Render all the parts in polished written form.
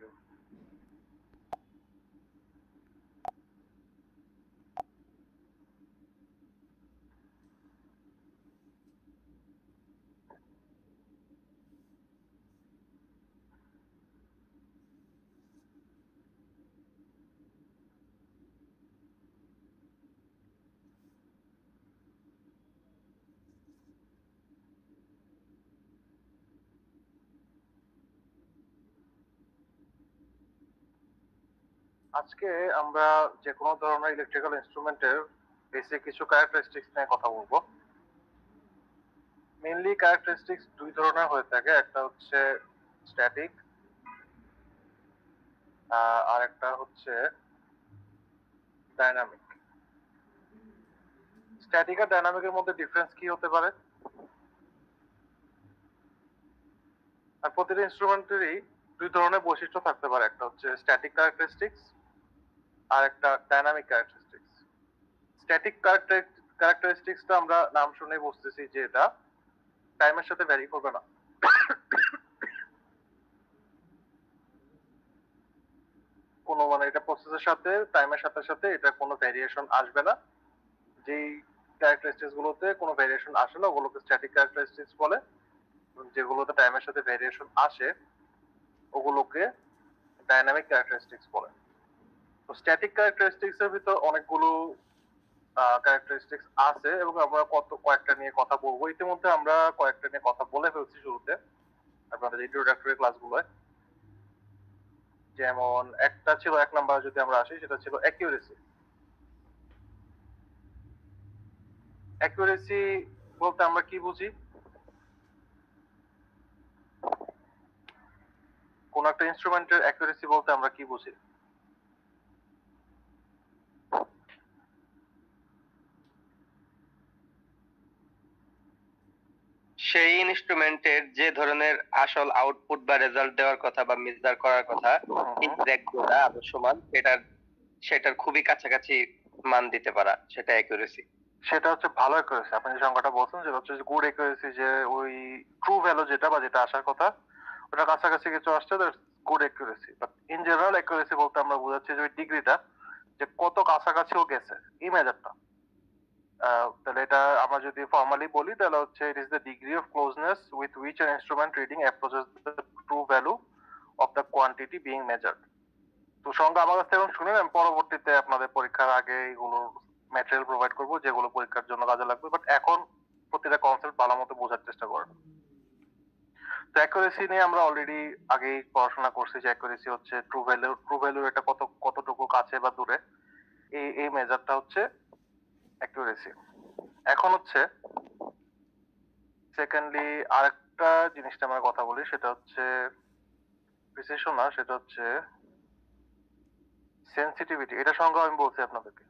You. আজকে আমরা যে কোনো ধরনের ইলেকট্রিক্যাল ইনস্ট্রুমেন্টের বেসিক কিছু ক্যারেক্টারিস্টিক্স নিয়ে কথা বলবো। মেইনলি ক্যারেক্টারিস্টিক্স দুই ধরনের হয়ে থাকে, একটা হচ্ছে স্ট্যাটিক আর একটা হচ্ছে ডাইনামিক। স্ট্যাটিক আর ডাইনামিকের মধ্যে ডিফারেন্স কি হতে পারে? আর প্রতিটা ইনস্ট্রুমেন্টেরই দুই ধরনের বৈশিষ্ট্য থাকতে পারে, একটা হচ্ছে স্ট্যাটিক ক্যারেক্টারিস্টিক্স আর একটা ডাইনামিক ক্যারেক্টারিস্টিক্স। স্ট্যাটিক ক্যারেক্টারিস্টিক্সটা আমরা নাম শুনে বুঝতেছি যে এটা টাইমের সাথে ভ্যারি করবে না। কোনো মানে এটা প্রসেসের সাথে টাইমের সাথে সাথে এটা কোনো ভ্যারিয়েশন আসবে না। যেই ক্যারেক্টারিস্টিক্স গুলোতে কোনো ভ্যারিয়েশন আসে না ওগুলোকে স্ট্যাটিক ক্যারেক্টারিস্টিক্স বলে, যেগুলোতে টাইমের সাথে ভ্যারিয়েশন আসে ওগুলোকে ডাইনামিক ক্যারেক্টারিস্টিক্স বলে। তো স্ট্যাটিক ক্যারেক্টারিস্টিক্স এর ভিতর অনেকগুলো ক্যারেক্টারিস্টিক্স আছে এবং আমরা কয়েকটা নিয়ে কথা বলবো। ইতিমধ্যে আমরা কয়েকটা নিয়ে কথা বলে ফেলছি শুরুতে আপনাদের ইন্ট্রোডাক্টরি ক্লাসগুলোয়। যেমন একটা ছিল, এক নাম্বার যদি আমরা আসি, সেটা ছিল অ্যাকিউরেসি। অ্যাকিউরেসি বলতে আমরা কি বুঝি? কোন একটা ইনস্ট্রুমেন্টের অ্যাকিউরেসি বলতে আমরা কি বুঝি? সেই ইনস্ট্রুমেন্টের যে ধরনের আসল আউটপুট বা রেজাল্ট দেওয়ার কথা বা মেজার করার কথা এক্সাক্ট যেটা আদর্শমান সেটার খুবই কাছাকাছি মান দিতে পারা, সেটা অ্যাকুরেসি। সেটা হচ্ছে ভালো অ্যাকুরেসি। আপনি যে সংখ্যাটা বলছেন সেটা হচ্ছে গুড অ্যাকুরেসি, যে ওই ট্রু ভ্যালু যেটা বা যেটা আসার কথা ওটা কাছাকাছি কিছু আসছে, good accuracy. But in general accuracy বলতে আমরা বোঝাচ্ছি যে ওই ডিগ্রিটা, যে কত কাছাকাছিও গেছে এই মেজারটা। তাহলে এটা আমরা যদি ফর্মালি বলি তাহলে হচ্ছে it is the degree of closeness with which an instrument reading approaches the true value of the quantity being measured. তো সংখ্যা আমার কাছ থেকে এখন শুনেন, আমি পরবর্তীতে আপনাদের পরীক্ষার আগে এগুলো ম্যাটেরিয়াল প্রোভাইড করবো যেগুলো পরীক্ষার জন্য কাজে লাগবে। বাট এখন প্রতিটা কনসেপ্ট ভালো মতো বোঝার চেষ্টা করেন। তো অ্যাকুরেসি নিয়ে আমরা অলরেডি আগেই পড়াশোনা করছি যে অ্যাকুরেসি হচ্ছে ট্রু ভ্যালু এটা কতটুকু কাছে বা দূরে, এই মেজারটা হচ্ছে অ্যাকুরেসি। এখন হচ্ছে সেকেন্ডলি আরেকটা জিনিসটা আমরা কথা বলি, সেটা হচ্ছে প্রিসিশন না, সেটা হচ্ছে সেনসিটিভিটি। এটা সংজ্ঞা আমি বলছি আপনাদেরকে।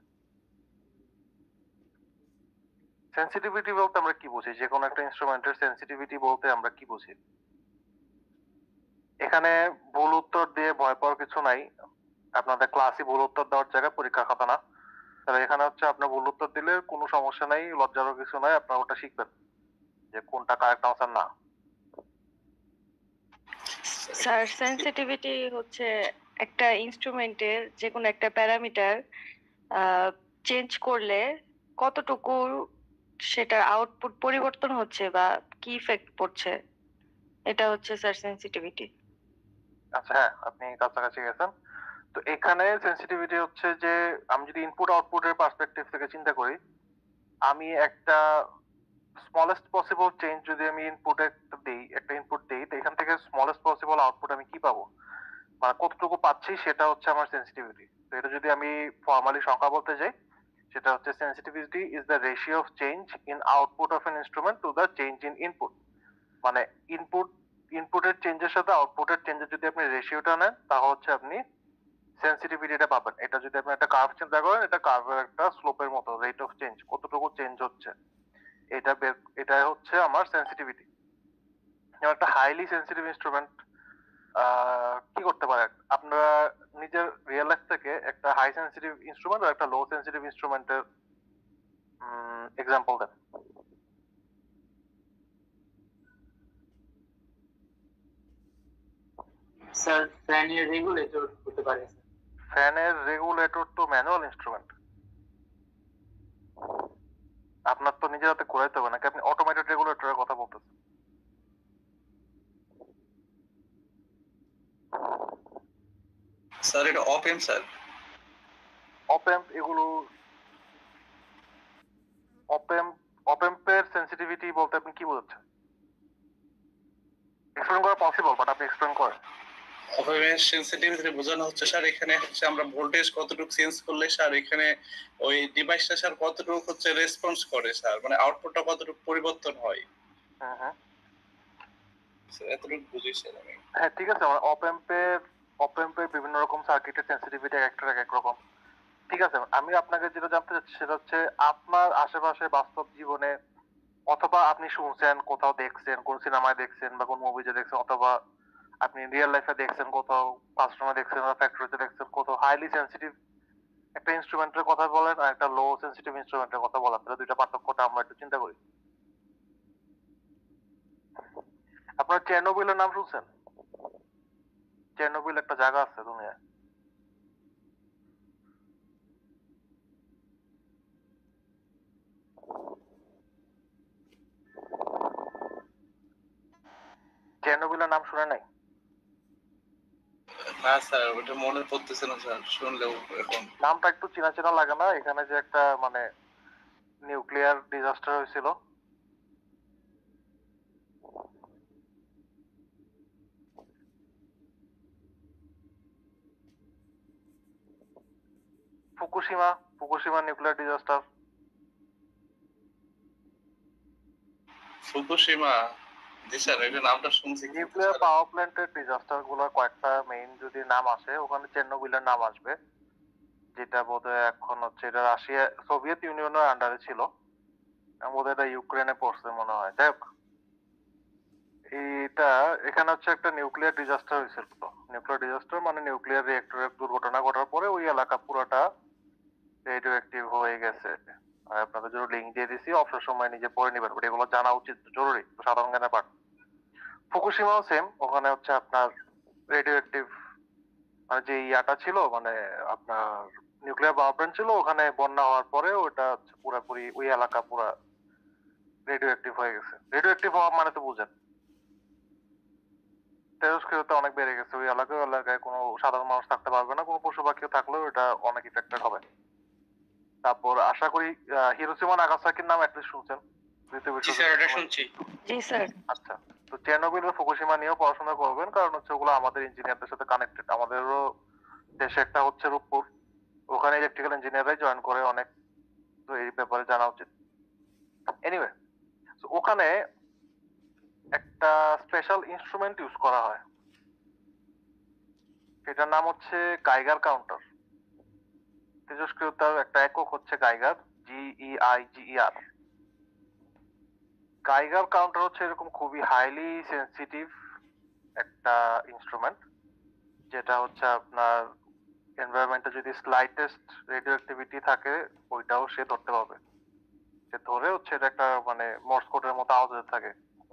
সেনসিটিভিটি বলতে আমরা কি বুঝি? যে কোনো একটা ইনস্ট্রুমেন্টের সেনসিটিভিটি বলতে আমরা কি বুঝি? এখানে ভুল উত্তর দিয়ে ভয় পাওয়ার কিছু নাই। আপনাদের ক্লাসই ভুল উত্তর দেওয়ার জায়গা, পরীক্ষার খাতা না। তাহলে এখানে হচ্ছে আপনার ভুল উত্তর দিলে কোনো সমস্যা নাই, লজ্জারও কিছু নাই, আপনারা ওটা শিখবেন যে কোনটা কারেক্ট আনসার না। স্যার, সেনসিটিভিটি হচ্ছে একটা ইনস্ট্রুমেন্টের যে কোনো একটা প্যারামিটার চেঞ্জ করলে কতটুকু সেটার আউটপুট পরিবর্তন হচ্ছে বা কি ইফেক্ট পড়ছে, এটা হচ্ছে স্যার সেনসিটিভিটি। আচ্ছা, হ্যাঁ, আপনি কাছাকাছি গেছেন। তো এখানে সেনসিটিভিটি হচ্ছে যে আমি যদি ইনপুট আউটপুটের পার্সপেক্টিভ থেকে চিন্তা করি, আমি একটা স্মলেস্ট পসিবল চেঞ্জ যদি আমি একটা ইনপুট দিই, তো এখান থেকে স্মলেস্ট পসিবল আউটপুট আমি কি পাবো, মানে কতটুকু পাচ্ছি, সেটা হচ্ছে আমার সেনসিটিভিটি। তো এটা যদি আমি ফর্মালি সংখ্যা বলতে যাই, সেটা হচ্ছে sensitivity is the ratio of change in output of N instrument to the change in input. মানে ইনপুটের চেঞ্জের সাথে আউটপুটের চেঞ্জের যদি আপনি রেশিওটা নেন, তাহলে হচ্ছে আপনি সেনসিটিভিটিটা পাবেন। এটা যদি আপনি একটা কার্ভ চিন্তা করেন, এটা কার্ভের একটা স্লোপের মতো, রেট অফ চেঞ্জ, কতটুকু চেঞ্জ হচ্ছে, এটা হচ্ছে আমার সেনসিটিভিটি। একটা হাইলি সেনসিটিভ ইনস্ট্রুমেন্ট কি করতে পারে? আপনারা নিজের রিয়েল লাইফ থেকে একটা হাই সেনসিটিভ ইনস্ট্রুমেন্ট আর একটা লো সেনসিটিভ ইনস্ট্রুমেন্টের এক্সাম্পল দেন। স্যার ফ্যানের রেগুলেটর হতে পারে স্যার। ফ্যানের রেগুলেটর তো ম্যানুয়াল ইনস্ট্রুমেন্ট, আপনার তো নিজের হাতে ঘোরাইতে হবে নাকি আপনি অটোমেটেড রেগুলেটরের কথা বলতেছেন? স্যার এটা অপ এম্প স্যার। অপ এম্প এগুলো অপ এম্পের সেন্সিটিভিটি বলতে আপনি কি বোঝাচ্ছেন? এক্সপ্লেন করা পসিবল, বাট আপনি এক্সপ্লেন করেন। অপ এম্পের সেন্সিটিভিটি বোঝানো হচ্ছে স্যার এখানে হচ্ছে আমরা ভোল্টেজ কতটুকু চেঞ্জ করলে স্যার এখানে ওই ডিভাইসটা স্যার কতটুকু হচ্ছে রেসপন্স করে স্যার, মানে আউটপুটটা কতটুকু পরিবর্তন হয়। হ্যাঁ স্যার এতটুকু বুঝি স্যার আমি। হ্যাঁ ঠিক আছে, অপ এম্পের বিভিন্ন রকম সার্কিটের সেন্সিটিভিটি এক এক রকম। ঠিক আছে, আমি আপনাকে যেটা জানতে চাচ্ছি সেটা হচ্ছে আপনার আশেপাশে বাস্তব জীবনে অথবা আপনি শুনছেন, কোথাও দেখছেন, কোন সিনেমায় দেখছেন বা কোন মুভিতে দেখছেন, অথবা আপনি রিয়েল লাইফে দেখছেন, কোথাও ক্লাসরুমে দেখছেন বা ফ্যাক্টরিতে দেখছেন, কোথাও হাইলি সেন্সিটিভ একটা ইনস্ট্রুমেন্টের কথা বলেন আর একটা লো সেন্সিটিভ ইনস্ট্রুমেন্টের কথা বলেন, তাহলে দুইটা পার্থক্যটা আমরা একটু চিন্তা করি। আপনার চেরনোবিলের নাম শুনছেন? চেরনোবিল একটা জায়গা আছে দুনিয়ায়। চেরনোবিলের নাম শুনে নাই? না স্যার ওটা মনে পড়তেছে না স্যার, শুনলেও এখন নামটা একটু চেনা চেনা লাগে না? এখানে যে একটা মানে নিউক্লিয়ার ডিজাস্টার হয়েছিল, ফুকুশিমা নিউক্লিয়ার ডিজাস্টার। ফুকুশিমা, জি স্যার এটা নামটা শুনছি। নিউক্লিয়ার পাওয়ার প্ল্যান্টের ডিজাস্টার গুলোর কয়েকটা মেইন যদি নাম আসে, ওখানে চেরনোবিলের নাম আসবে, যেটা বোধহয় এখন হচ্ছে এটা রাশিয়া সোভিয়েত ইউনিয়নের আন্ডারে ছিল, বোধহয় এটা ইউক্রেনে পড়ছে মনে হয়। যাই হোক, এটা এখানে হচ্ছে একটা নিউক্লিয়ার ডিজাস্টার হয়েছিল। নিউক্লিয়ার ডিজাস্টার মানে নিউক্লিয়ার রিয়েক্টরের দুর্ঘটনা ঘটার পরে ওই এলাকা পুরোটা রেডিও অ্যাক্টিভ হয়ে গেছে। আর আপনাদের জন্য লিঙ্ক দিয়ে দিছি, অবসর সময় নিজে পড়ে নিবেন, বাট এগুলো জানা উচিত, জরুরি, সাধারণ জ্ঞানের পাঠ। ফুকুশিমাও সেম, ওখানে হচ্ছে আপনার রেডিও অ্যাক্টিভ মানে যে ইয়াটা ছিল, মানে আপনার নিউক্লিয়ার পাওয়ার প্ল্যান্ট ছিল, ওখানে বন্যা হওয়ার পরে ওটা হচ্ছে পুরোপুরি ওই এলাকা পুরা রেডিও অ্যাক্টিভ হয়ে গেছে। রেডিও অ্যাক্টিভ হওয়া মানে তো বুঝেন, তেজস্ক্রিয়তা অনেক বেড়ে গেছে ওই এলাকায় কোনো সাধারণ মানুষ থাকতে পারবে না, কোনো পশু পাখিও থাকলেও এটা অনেক ইফেক্টেড হবে। তারপর আশা করি হিরোশিমা নাগাসাকির নাম অ্যাটলিস্ট শুনছেন। জি স্যার এটা শুনছি। জি স্যার। আচ্ছা, তো চেরনোবিল বা ফুকুশিমা নিয়েও পড়াশোনা করবেন, কারণ হচ্ছে ওগুলো আমাদের ইঞ্জিনিয়ারদের সাথে কানেক্টেড। আমাদেরও দেশে একটা হচ্ছে রূপপুর, ওখানে ইলেকট্রিক্যাল ইঞ্জিনিয়াররাই জয়েন করে অনেক, তো এই ব্যাপারে জানা উচিত। এনিওয়ে, ওখানে একটা স্পেশাল ইনস্ট্রুমেন্ট ইউজ করা হয়, সেটার নাম হচ্ছে গাইগার কাউন্টার। তেজস্ক্রিয়তার একটা একক হচ্ছে গাইগার, GEIGER। গাইগার কাউন্টার হচ্ছে এরকম খুবই হাইলি সেন্সিটিভ একটা ইনস্ট্রুমেন্ট, যেটা হচ্ছে আপনার এনভায়রনমেন্টে যদি স্লাইটেস্ট রেডিও অ্যাক্টিভিটি থাকে ওইটাও সে ধরতে পারবে। সে ধরে হচ্ছে এটা একটা মানে মর্স কোডের মতো আওয়াজ হতে থাকে,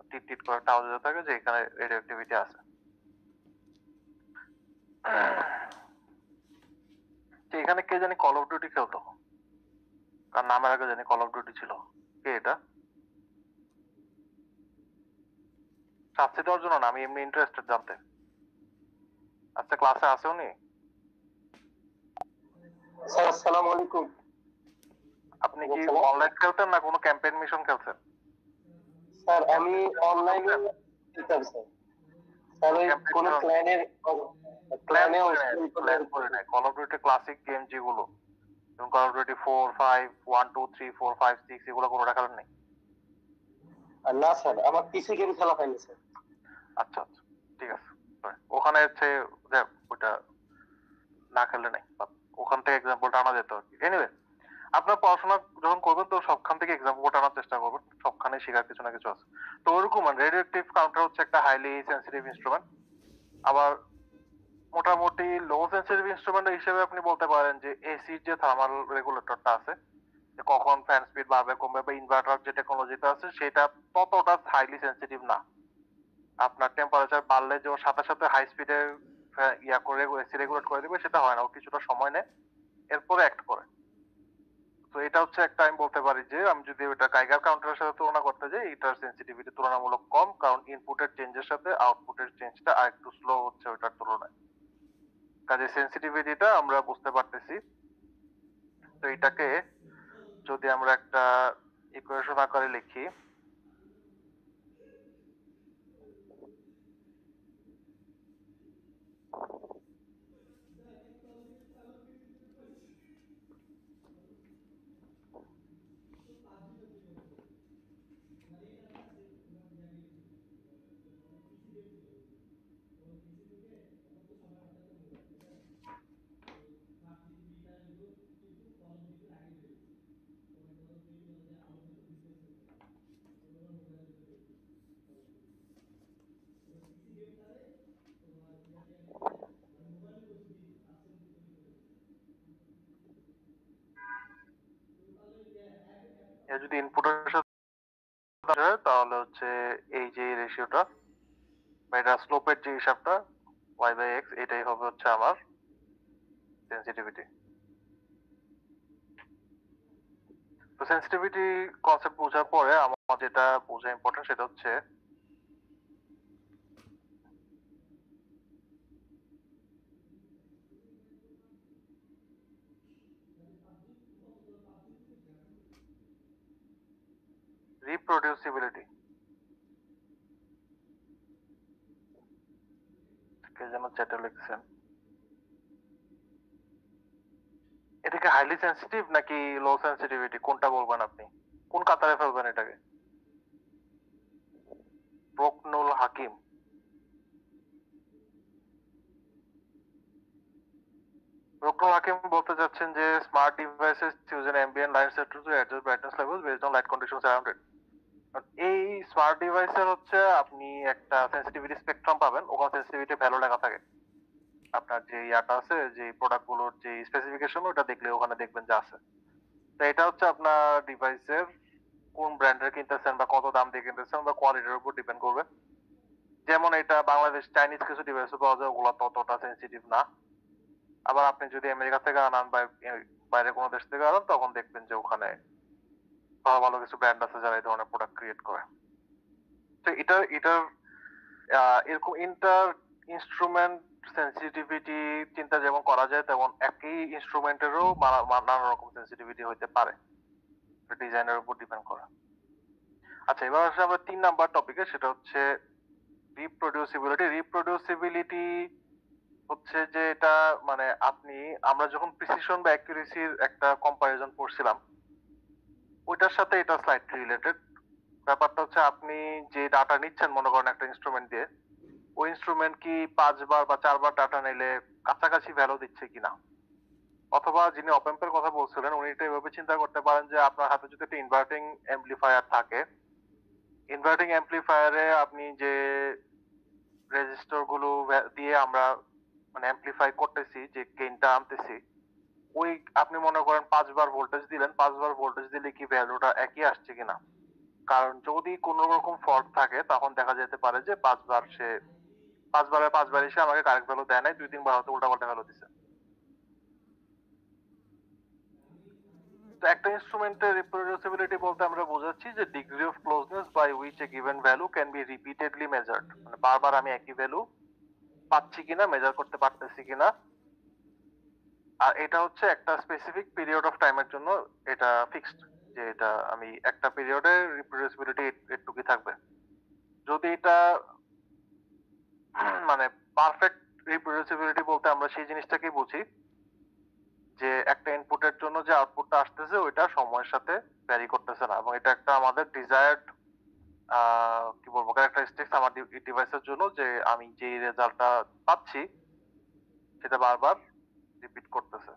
টিট টিট করে একটা আওয়াজ হতে থাকে যে এখানে রেডিও অ্যাক্টিভিটি আছে। এখানে কে জানি কল অফ ডিউটি খেলতো, কার নামের আগে জানি কল অফ ডিউটি ছিল, কে এটা? শাস্তি দেওয়ার জন্য না, আমি এমনি ইন্টারেস্টেড জানতে। আচ্ছা, ক্লাসে আছে উনি? স্যার আসসালামু আলাইকুম। আপনি কি অনলাইন খেলতেন না কোনো ক্যাম্পেইন মিশন খেলছেন? স্যার আমি অনলাইনে খেলতাম স্যার। স্যার ওই কোন প্ল্যান করে নাই। Call of duty classic game যেগুলো, যেমন কল অফ ডিউটি 4, 5, 1, 2, 3, 4, 5, 6 এগুলো কোনোটা খেলেন নাই? না স্যার, আমার পিসি গেম খেলা হয়নি স্যার। আচ্ছা আচ্ছা, ঠিক আছে। ওখানে হচ্ছে ওটা না খেললে নাই, ওখান থেকে এক্সাম্পলটা আনা যেত আর কি। এনিওয়ে, আপনার পড়াশোনা যখন করবেন তো সবখান থেকে এক্সাম্পলটা আনার চেষ্টা করবেন, সবখানে শেখার কিছু না কিছু আছে। তো ওরকম রেডিও অ্যাক্টিভ কাউন্টার হচ্ছে একটা হাইলি সেন্সিটিভ ইনস্ট্রুমেন্ট। আবার মোটামুটি লো সেন্সিটিভ ইনস্ট্রুমেন্ট হিসেবে আপনি বলতে পারেন যে এসির যে থার্মাল রেগুলেটরটা আছে, যে কখন ফ্যান স্পিড বাড়বে কমবে, বা ইনভার্টার যে টেকনোলজিটা আছে সেটা ততটা হাইলি সেন্সিটিভ না। আপনার টেম্পারেচার বাড়লে যে ওর সাথে সাথে হাই স্পিডের ইয়া করে এসি রেগুলেট করে দিবে সেটা হয় না, ও কিছুটা সময় নেয় এরপরে অ্যাক্ট করে। তো এটা হচ্ছে একটা আমি বলতে পারি যে আমি যদি ওটা গাইগার কাউন্টারের সাথে তুলনা করতে যাই এটার সেন্সিটিভিটি তুলনামূলক কম, কারণ ইনপুটের চেঞ্জের সাথে আউটপুটের চেঞ্জটা আরেকটু স্লো হচ্ছে ওটার তুলনায়। কাজে সেন্সিটিভিটিটা আমরা বুঝতে পারতেছি। তো এটাকে যদি আমরা একটা ইকুয়েশন আকারে লিখি, এর যদি ইনপুটের সাথে হয় তাহলে হচ্ছে এই যে রেশিওটা বা এটা স্লোপের যে হিসাবটা y/x এটাই হবে হচ্ছে আমার সেন্সিটিভিটি। তো সেন্সিটিভিটি কনসেপ্ট বোঝার পরে আমার যেটা বোঝা ইম্পর্টেন্ট সেটা হচ্ছে রিপ্রোডিউসিবিলিটি। কে যেন চ্যাটে লিখছেন, এটা কি হাইলি সেন্সিটিভ নাকি লো সেন্সিটিভিটি কোনটা বলবেন আপনি? কোন কাতারে ফেলবেন এটাকে? প্রকনুল হাকিম, প্রকনুল হাকিম বলতে চাচ্ছেন যে smart devices use an ambient light sensor to adjust brightness level based on light conditions around ইট। এই স্মার্ট ডিভাইসের হচ্ছে আপনি একটা সেন্সিটিভিটি স্পেকট্রাম পাবেন, ওখানে সেন্সিটিভিটি ভ্যালু লেখা থাকে। আপনার যে ইয়াটা আছে যে প্রোডাক্টগুলোর যে স্পেসিফিকেশন ওটা দেখলে ওখানে দেখবেন যে আছে। তো এটা হচ্ছে আপনার ডিভাইসের কোন ব্র্যান্ডের কিনতেছেন বা কত দাম দিয়ে কিনতেছেন বা কোয়ালিটির উপর ডিপেন্ড করবে। যেমন এটা বাংলাদেশ চাইনিজ কিছু ডিভাইস পাওয়া যায় ওগুলো ততটা সেন্সিটিভ না। আবার আপনি যদি আমেরিকা থেকে আনান বা বাইরে কোনো দেশ থেকে আনান তখন দেখবেন যে ওখানে ভালো ভালো কিছু ব্র্যান্ড আছে যারা এই ধরনের প্রোডাক্ট ক্রিয়েট করে। তো এটার এরকম ইন্টার ইনস্ট্রুমেন্ট সেন্সিটিভিটি চিন্তা যেমন করা যায় তেমন একই ইনস্ট্রুমেন্টেরও নানা রকম সেন্সিটিভিটি হইতে পারে, ডিজাইনের উপর ডিপেন্ড করে। আচ্ছা, এবার আসলে আমরা 3 নাম্বার টপিকে, সেটা হচ্ছে রিপ্রোডিউসিবিলিটি। রিপ্রোডিউসিবিলিটি হচ্ছে যে এটা মানে আমরা যখন প্রিসিশন বা অ্যাকুরেসির একটা কম্পারিজন করছিলাম ওইটার সাথে এটা স্লাইটলি রিলেটেড। ব্যাপারটা হচ্ছে আপনি যে ডাটা নিচ্ছেন মনে করেন একটা ইনস্ট্রুমেন্ট দিয়ে, ওই ইনস্ট্রুমেন্ট কি 5 বার বা 4 বার ডাটা নিলে কাছাকাছি ভ্যালু দিচ্ছে কিনা, অথবা যিনি অপেম্পের কথা বলছিলেন উনি এটা এভাবে চিন্তা করতে পারেন যে আপনার হাতে যদি একটা ইনভার্টিং অ্যাম্পলিফায়ার থাকে, ইনভার্টিং অ্যাম্পলিফায়ারে আপনি যে রেজিস্টর গুলো দিয়ে আমরা মানে অ্যাম্পলিফাই করতেছি, যে গেইনটা আনতেছি, ওই আপনি মনে করেন 5 বার ভোল্টেজ দিলেন, 5 বার ভোল্টেজ দিলে কি ভ্যালুটা একই আসছে কিনা। কারণ যদি কোনো রকম ফল্ট থাকে তখন দেখা যেতে পারে যে 5 বারের 5 বার এসে আমাকে কারেক্ট ভ্যালু দেয় নাই, 2-3 বার হয়তো উল্টাপাল্টা ভ্যালু দিছে। তো একটা ইনস্ট্রুমেন্টের রিপ্রোডিউসিবিলিটি বলতে আমরা বোঝাচ্ছি যে degree of closeness by which a given value can be repeatedly measured, মানে বারবার আমি একই ভ্যালু পাচ্ছি কিনা, মেজার করতে পারতেছি কিনা। আর এটা হচ্ছে একটা স্পেসিফিক পিরিয়ড অফ টাইমের জন্য এটা ফিক্সড, যে এটা আমি একটা পিরিয়ডে রিপ্রোডিউসিবিলিটি এটুকুই থাকবে। যদি এটা মানে পারফেক্ট রিপ্রোডিউসিবিলিটি বলতে আমরা সেই জিনিসটাকেই বুঝি যে একটা ইনপুটের জন্য যে আউটপুটটা আসতেছে ওইটা সময়ের সাথে ভ্যারি করতেছে না, এবং এটা একটা আমাদের ডিজায়ার্ড কি বলবো ক্যারেক্টারিস্টিক্স আমার ডিভাইসের জন্য, যে আমি যে রেজাল্টটা পাচ্ছি সেটা বারবার রিপিট করতেছে।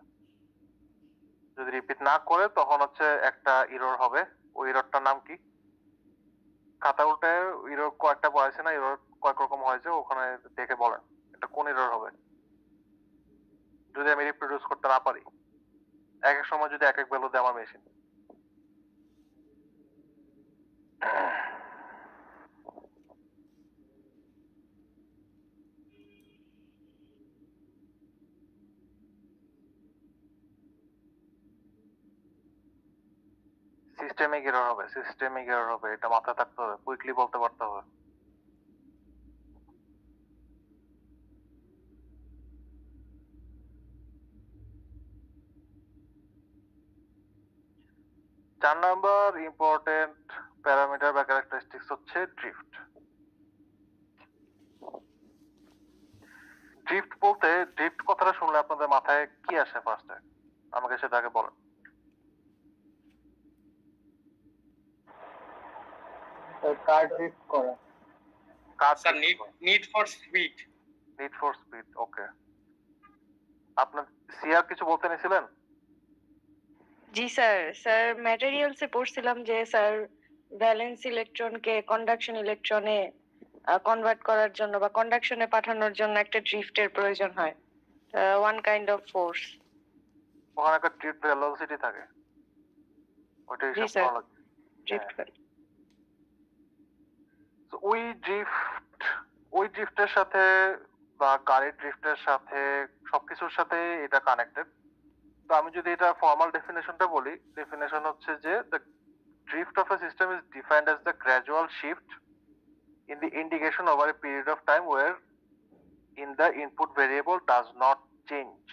যদি রিপিট না করে তখন হচ্ছে একটা এরর হবে। ওই এররটার নাম কি? খাতা উল্টে এরর কয়েকটা পড়াইছে না, এরর কয়েক রকম হয়েছে ওখানে দেখে বলেন এটা কোন এরর হবে যদি আমি রিপ্রোডিউস করতে না পারি। এক এক সময় যদি এক এক ভ্যালু দেয় আমার মেশিন। সিস্টেমিক এরর হবে, এটা মাথায় থাকতে হবে, কুইকলি বলতে পারতে হবে। চার নাম্বার ইম্পর্টেন্ট প্যারামিটার বা ক্যারেক্টারিস্টিক্স হচ্ছে ড্রিফট। ড্রিফট বলতে, ড্রিফট কথাটা শুনলে আপনাদের মাথায় কি আসে ফার্স্টে? আমাকে সেটা আগে বলেন। কার ড্রিফট করা। Car sir need for speed. Need for speed, okay. আপনার সিআর কিছু বলতে নিছিলেন? জি স্যার, স্যার ম্যাটেরিয়ালসে পড়ছিলাম যে স্যার ভ্যালেন্স ইলেকট্রনকে কন্ডাকশন ইলেকট্রনে কনভার্ট করার জন্য বা কন্ডাকশনে পাঠানোর জন্য একটা ড্রিফটের প্রয়োজন হয়, ওয়ান কাইন্ড অফ ফোর্স। ওখানে একটা ড্রিফট ভেলোসিটি থাকে, ওইটা জি হিসাব স্যার, করা লাগে। ড্রিফট। তো ওই ড্রিফটের সাথে বা গাড়ির ড্রিফটের সাথে সবকিছুর সাথে এটা কানেক্টেড। তো আমি যদি এটা ফর্মাল ডেফিনেশনটা বলি, ডেফিনেশন হচ্ছে যে the drift of a system is defined as the gradual shift in the indication over a period of time where in the input variable does not change.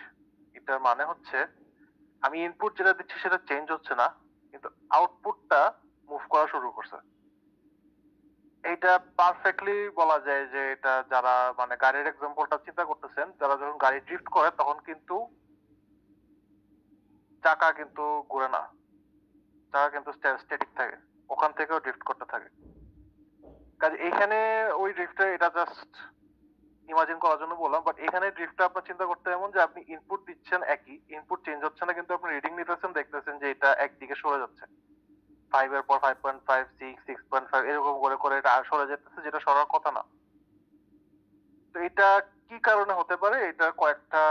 এটার মানে হচ্ছে আমি ইনপুট যেটা দিচ্ছি সেটা চেঞ্জ হচ্ছে না, কিন্তু আউটপুটটা মুভ করা শুরু করছে। এটা পারফেক্টলি বলা যায় যে এটা যারা মানে গাড়ির এক্সাম্পলটা চিন্তা করতেছেন, যারা যখন গাড়ি ড্রিফট করে তখন কিন্তু চাকা কিন্তু ঘুরে না, চাকা কিন্তু স্ট্যাটিক থাকে, ওখান থেকেও ড্রিফট করতে থাকে। কাজে এখানে ওই ড্রিফটে এটা জাস্ট ইমাজিন করার জন্য বললাম, বাট এখানে ড্রিফটটা আপনার চিন্তা করতে এমন যে আপনি ইনপুট দিচ্ছেন একই, ইনপুট চেঞ্জ হচ্ছে না, কিন্তু আপনি রিডিং নিতেছেন, দেখতেছেন যে এটা একদিকে সরে যাচ্ছে, 5 এর পর 5.5, 6, 6.5 এরকম করে করে এটা সরে যেতেছে, যেটা সরার কথা না। তো এটা কি কারণে হতে পারে? এটা কয়েকটা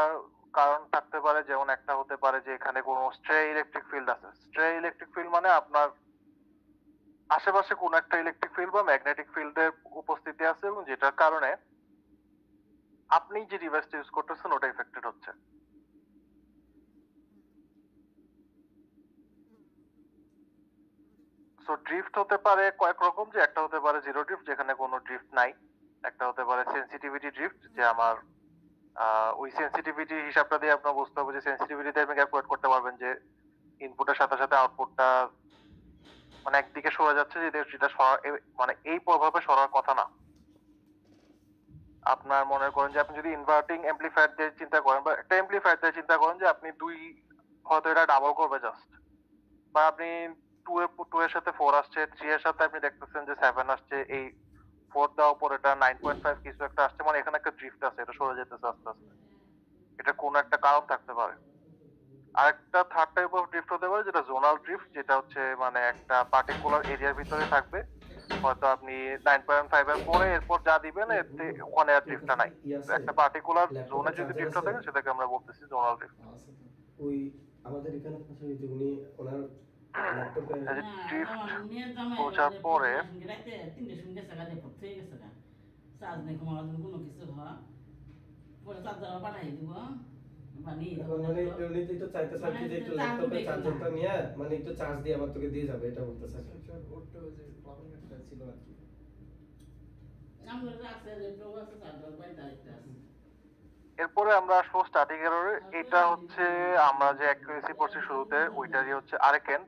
কারণ থাকতে পারে। যেমন একটা হতে পারে যে এখানে কোনো স্ট্রে ইলেকট্রিক ফিল্ড আছে। স্ট্রে ইলেকট্রিক ফিল্ড মানে আপনার আশেপাশে কোন একটা ইলেকট্রিক ফিল্ড বা ম্যাগনেটিক ফিল্ডের উপস্থিতি আছে, এবং যেটার কারণে আপনি যে ডিভাইসটা ইউজ করতেছেন ওটা এফেক্টেড হচ্ছে। সো ড্রিফট হতে পারে কয়েক রকম, যে একটা হতে পারে জিরো ড্রিফট যেখানে কোনো ড্রিফট নাই, একটা হতে পারে সেন্সিটিভিটি ড্রিফট, যে আমার ওই সেন্সিটিভিটি হিসাবটা দিয়ে আপনার বুঝতে হবে যে সেন্সিটিভিটিতে আপনি ক্যালকুলেট করতে পারবেন যে ইনপুটের সাথে সাথে আউটপুটটা মানে একদিকে সরে যাচ্ছে, যেটা মানে এই প্রভাবে সরার কথা না। আপনার মনে করেন যে আপনি যদি ইনভার্টিং অ্যাম্পলিফায়ার দিয়ে চিন্তা করেন বা একটা অ্যাম্পলিফায়ার দিয়ে চিন্তা করেন যে আপনি হয়তো এটা ডাবল করবে জাস্ট, বা আপনি 2 এর সাথে 4 আসছে, 3 এর সাথে আপনি দেখতেছেন যে 7 আসছে, এই 4 দেওয়ার পর এটা 9.5 কিছু একটা আসছে, মানে এখানে একটা ড্রিফট আছে, এটা সরে যেতেছে আস্তে আস্তে। এটা কোন একটা কারণ থাকতে পারে। আরেকটা থার্ড টাইপ অফ ড্রিফট হতে পারে যেটা জোনাল ড্রিফট, যেটা হচ্ছে মানে একটা পার্টিকুলার এরিয়ার ভিতরে থাকবে, হয়তো আপনি 9.5 এর পরে এরপর যা দিবেন এতে ওখানে আর ড্রিফটটা নাই। একটা পার্টিকুলার জোনে যদি ড্রিফটটা থাকে সেটাকে আমরা বলতেছি জোনাল ড্রিফট। ওই আমাদের এখানে পাশে ওই যে উনি ওনার ল্যাপটপে ড্রিফট বোঝার পরে মানে উনি তো একটু চাইতে চান যে একটু ল্যাপটপে চার্জারটা নিয়ে মানে একটু চার্জ দিয়ে আবার তোকে দিয়ে যাবে, এটা বলতেছে। ওটা যে প্লাগইন একটা ছিল আর কি এরপরে আমরা আসবো স্ট্যাটিক এররে। এটা হচ্ছে আমরা যে অ্যাকুরেসি পড়ছি শুরুতে, ওইটারই হচ্ছে আরেকেন্ড।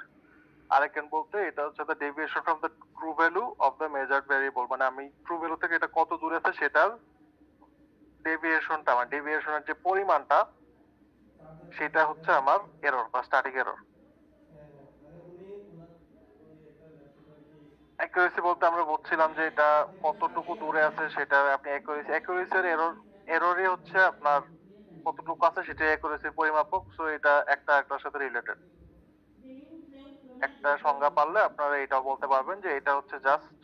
আরেকেন্ড বলতে এটা হচ্ছে the deviation from the true value of the measured variable, মানে আমি ট্রু ভ্যালু থেকে এটা কত দূরে আছে সেটার ডেভিয়েশনটা, মানে ডেভিয়েশনের যে পরিমাণটা সেটা হচ্ছে আমার এরর বা স্ট্যাটিক এরর। অ্যাকুরেসি বলতে আমরা বলছিলাম যে এটা কতটুকু দূরে আছে সেটা আপনি অ্যাকুরেসির এররই হচ্ছে আপনার কতটুকু আছে সেটা অ্যাকুরেসির পরিমাপক। সো এটা একটা একটার সাথে রিলেটেড। একটা সংজ্ঞা পারলে আপনারা এটাও বলতে পারবেন যে এটা হচ্ছে জাস্ট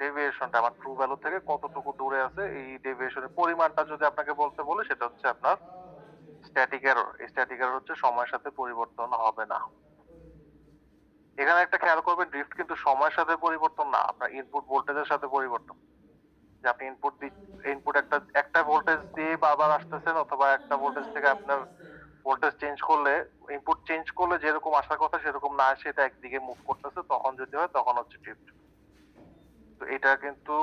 ডেভিয়েশনটা আমার ট্রু ভ্যালু থেকে কতটুকু দূরে আছে, এই ডেভিয়েশনের পরিমাণটা যদি আপনাকে বলতে বলে সেটা হচ্ছে আপনার স্ট্যাটিক এরর। এই স্ট্যাটিক এরর হচ্ছে সময়ের সাথে পরিবর্তন হবে না। এখানে একটা খেয়াল করবেন, ড্রিফট কিন্তু সময়ের সাথে পরিবর্তন না, আপনার ইনপুট ভোল্টেজের সাথে পরিবর্তন। যে আপনি ইনপুট একটা ভোল্টেজ দিয়ে বারবার আসতেছেন, অথবা একটা ভোল্টেজ থেকে আপনার ভোল্টেজ চেঞ্জ করলে, ইনপুট চেঞ্জ করলে যেরকম আসার কথা সেরকম না আসে, এটা একদিকে মুভ করতেছে, তখন যদি হয় তখন হচ্ছে ড্রিফট। তো এটা কিন্তু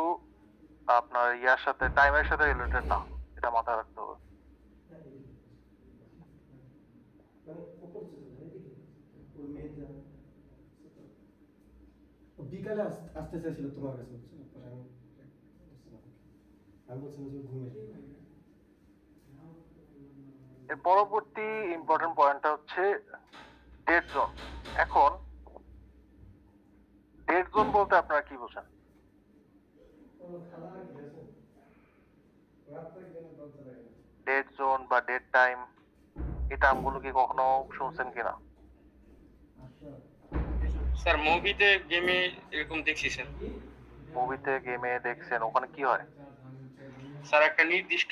আপনার ইয়ার সাথে, টাইমের সাথে রিলেটেড না, এটা মাথায় রাখতে হবে। মানে উপর চলে যায় এদিকে ওর মেয়ে যা ও বিকালে আসতে চাইছিল তোমার কাছে, বুঝছো? পরে আমি বলছিলাম যে ঘুমের। এর পরবর্তী ইম্পর্টেন্ট পয়েন্টটা হচ্ছে ডেড জোন। এখন ডেড জোন বলতে আপনারা কি বোঝেন? ডেড জোন বা ডেড টাইম, এই টার্মগুলো কি কখনো শুনছেন কিনা? স্যার মুভিতে গেমে এরকম দেখছি স্যার। মুভিতে, গেমে দেখছেন, ওখানে কি হয়? স্যার একটা নির্দিষ্ট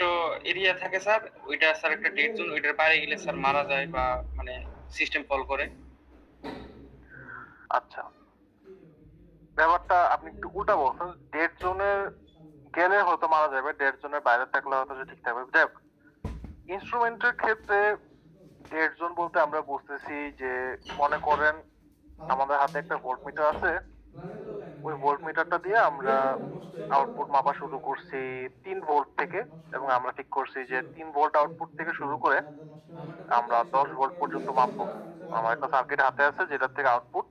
এরিয়া থাকে স্যার, ওইটা স্যার একটা ডেড জোন, ওইটার বাইরে গেলে স্যার মারা যায় বা মানে সিস্টেম ফল করে। আচ্ছা, ব্যাপারটা আপনি একটু উল্টা বলছেন। ডেড জোনে গেলে হয়তো মারা যাবে, ডেড জোনের বাইরে থাকলে হয়তো ঠিক থাকবে। যাই হোক, ইনস্ট্রুমেন্টের ক্ষেত্রে ডেড জোন বলতে আমরা বুঝতেছি যে, মনে করেন আমাদের হাতে একটা ভোল্টমিটার আছে, ওই ভোল্টমিটারটা দিয়ে আমরা আউটপুট মাপা শুরু করছি 3 ভোল্ট থেকে, এবং আমরা ঠিক করছি যে 3 ভোল্ট আউটপুট থেকে শুরু করে আমরা 10 ভোল্ট পর্যন্ত মাপবো। আমার একটা সার্কিট হাতে আছে যেটা থেকে আউটপুট,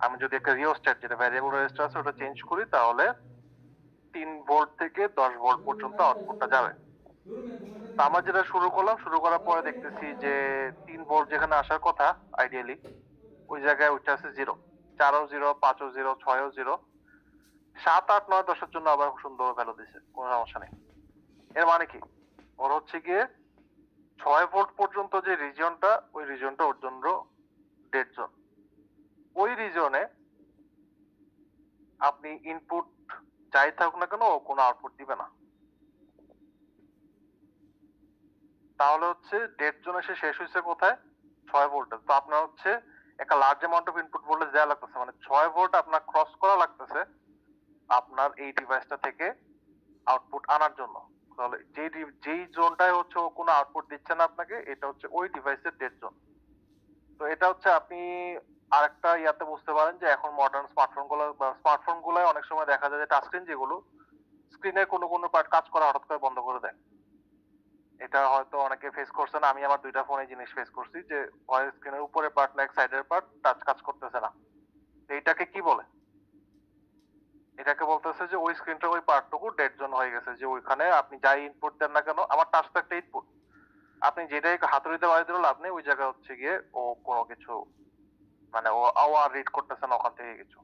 আমি যদি একটা রিওস্ট্যাট, যেটা ভ্যারিয়েবল রেজিস্টার আছে, ওটা চেঞ্জ করি, তাহলে 3 ভোল্ট থেকে 10 ভোল্ট পর্যন্ত আউটপুটটা যাবে। তো আমরা যেটা শুরু করলাম, শুরু করার পরে দেখতেছি যে 3 ভোল্ট যেখানে আসার কথা আইডিয়ালি, ওই জায়গায় ওইটা আছে 0, 4ও 0, 5ও 0, 6ও 0, 7, 8, 9, 10 এর জন্য আবার সুন্দর ভ্যালু দিছে, কোনো সমস্যা নেই। এর মানে কি, ওর হচ্ছে গিয়ে 6 ভোল্ট পর্যন্ত যে রিজিয়নটা, ওই রিজিয়নটা ওর জন্য ডেড জোন। ওই রিজিয়নে আপনি ইনপুট যাই থাকুক না কেন, ও কোনো আউটপুট দিবে না। তাহলে হচ্ছে ডেড জোন এসে শেষ হয়েছে কোথায়? 6 ভোল্টে। তো আপনার হচ্ছে একটা large amount of input voltage দেওয়া লাগতেছে, মানে 6 ভোল্ট আপনার ক্রস করা লাগতেছে আপনার এই ডিভাইসটা থেকে আউটপুট আনার জন্য। তাহলে যেই জোনটায় হচ্ছে ও কোনো আউটপুট দিচ্ছে না আপনাকে, এটা হচ্ছে ওই ডিভাইসের ডেড জোন। তো এটা হচ্ছে আপনি আরেকটা ইয়াতে বুঝতে পারেন যে, এখন মডার্ন স্মার্টফোন গুলোয় অনেক সময় দেখা যায় যে টাচ স্ক্রিন, যেগুলো স্ক্রিনের কোনো পার্ট কাজ করা হঠাৎ করে বন্ধ করে দেয়। এটা হয়তো অনেকে ফেস করছেন, আমি আমার 2টা ফোনে জিনিস ফেস করছি যে, হয় স্ক্রিনের উপরে পার্ট না সাইডের পার্ট টাচ কাজ করতেছে না। এইটাকে কি বলে? এটাকে বলতেছে যে ওই স্ক্রিনটা, ওই পার্টটুকু ডেড জোন হয়ে গেছে, যে ওইখানে আপনি যাই ইনপুট দেন না কেন, আমার টাচ তো একটা ইনপুট, আপনি যেটাই হাতুড়িতে বাড়ি দিলেও লাভ নেই, ওই জায়গায় হচ্ছে গিয়ে ও কোনো কিছু, মানে ও আর রিড করতেছে না ওখান থেকে কিছু।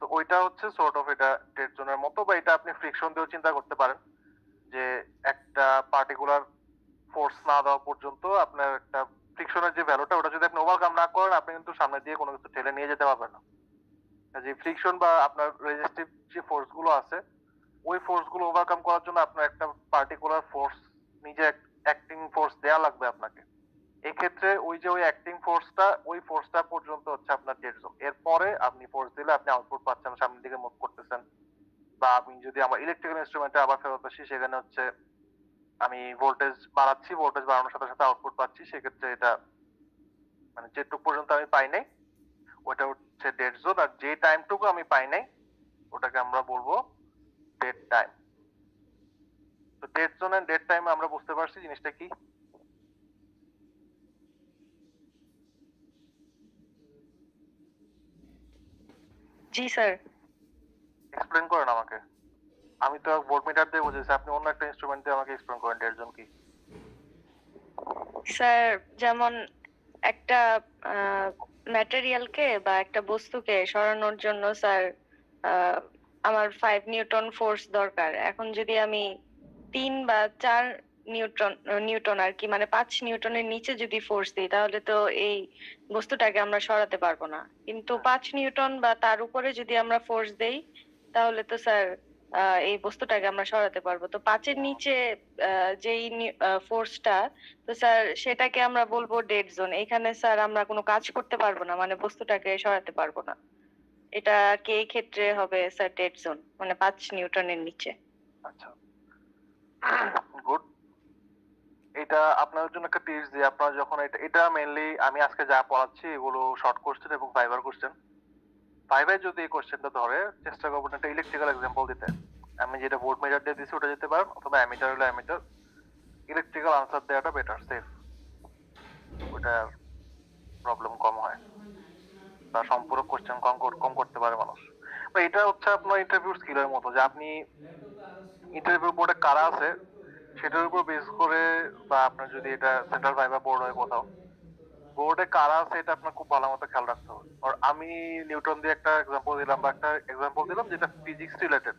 তো ওইটা হচ্ছে সর্ট অফ এটা ডেড জোনের মতো, বা এটা আপনি ফ্রিকশন দিয়েও চিন্তা করতে পারেন যে, একটা পার্টিকুলার ফোর্স না দেওয়া পর্যন্ত আপনার একটা ফ্রিকশনের যে ভ্যালুটা, ওটা যদি আপনি ওভারকাম না করেন, আপনি কিন্তু সামনে দিয়ে কোনো কিছু ঠেলে নিয়ে যেতে পারবেন না। যে ফ্রিকশন বা আপনার রেজিস্টিভ যে ফোর্স গুলো আছে, ওই ফোর্স গুলো ওভারকাম করার জন্য আপনার একটা পার্টিকুলার ফোর্স, নিজে অ্যাক্টিং ফোর্স দেয়া লাগবে আপনাকে। এই ক্ষেত্রে ওই যে ওই অ্যাক্টিং ফোর্সটা, ওই ফোর্সটা পর্যন্ত হচ্ছে আপনার ডেড জোন। এরপরে আপনি ফোর্স দিলে আপনি আউটপুট পাচ্ছেন, সামনের দিকে মুভ করতেছেন। বা আমি যদি আমার ইলেকট্রিক্যাল ইনস্ট্রুমেন্টে আবার ফেরত আসি, সেখানে হচ্ছে আমি ভোল্টেজ বাড়াচ্ছি, ভোল্টেজ বাড়ানোর সাথে সাথে আউটপুট পাচ্ছি, সেক্ষেত্রে এটা মানে যেটুকু পর্যন্ত আমি পাই নাই ওটা হচ্ছে ডেড জোন। আর যে টাইমটুকু আমি পাই নাই, ওটাকে আমরা বলবো ডেড টাইম। তো dead zone and dead time আমরা বুঝতে পারছি জিনিসটা কি। জি স্যার। এক্সপ্লেন করেন আমাকে। আমি তো ভোল্টমিটার দিয়ে বুঝেছি, আপনি অন্য একটা ইনস্ট্রুমেন্ট দিয়ে আমাকে এক্সপ্লেন করেন ডেড জোন কি। স্যার, যেমন একটা ম্যাটেরিয়ালকে বা একটা বস্তুকে সরানোর জন্য স্যার আমার 5 নিউটন ফোর্স দরকার। এখন যদি আমি 3 বা 4 নিউটন আর কি, মানে 5 নিউটনের নিচে যদি ফোর্স দিই, তাহলে তো এই বস্তুটাকে আমরা সরাতে পারবো না। কিন্তু 5 নিউটন বা তার উপরে যদি আমরা ফোর্স দেই, তাহলে তো স্যার এই বস্তুটাকে আমরা সরাতে পারবো। তো 5-এর নিচে যেই ফোর্সটা, তো স্যার সেটাকে আমরা বলবো ডেড জোন। এখানে স্যার আমরা কোনো কাজ করতে পারবো না, মানে বস্তুটাকে সরাতে পারবো না। এটা কে ক্ষেত্রে হবে স্যার ডেড জোন, মানে 5 নিউটনের নিচে। আচ্ছা, গুড। এটা আপনাদের জন্য একটা টিপস যে আপনারা যখন এটা মেইনলি আমি আজকে যা পড়াচ্ছি এগুলো শর্ট কোশ্চেন এবং ফাইবার কোশ্চেন। ফাইবারে যদি এই কোশ্চেনটা ধরে চেষ্টা করবেন একটা ইলেকট্রিক্যাল এক্সাম্পল দিতে। আমি যেটা ভোল্ট মিটার দিয়ে দিছি ওটা দিতে পারেন, অথবা অ্যামিটার হলে অ্যামিটার। ইলেকট্রিক্যাল আনসার দেওয়াটা বেটার, সেফ। ওটার প্রবলেম কম হয় বা সম্পূরক কোশ্চেন কম করতে পারে মানুষ। এটা হচ্ছে আপনার ইন্টারভিউ স্কিলের মতো, যে আপনি ইন্টারভিউ বোর্ডে কারা আছে সেটার উপর বেস করে, বা আপনার যদি এটা সেন্ট্রাল ভাইবা বোর্ড হয় কোথাও, বোর্ডে কারা আছে এটা আপনার খুব ভালো মতো খেয়াল রাখতে হবে। আর আমি নিউটন দিয়ে একটা এক্সাম্পল দিলাম, বা একটা এক্সাম্পল দিলাম যেটা ফিজিক্স রিলেটেড।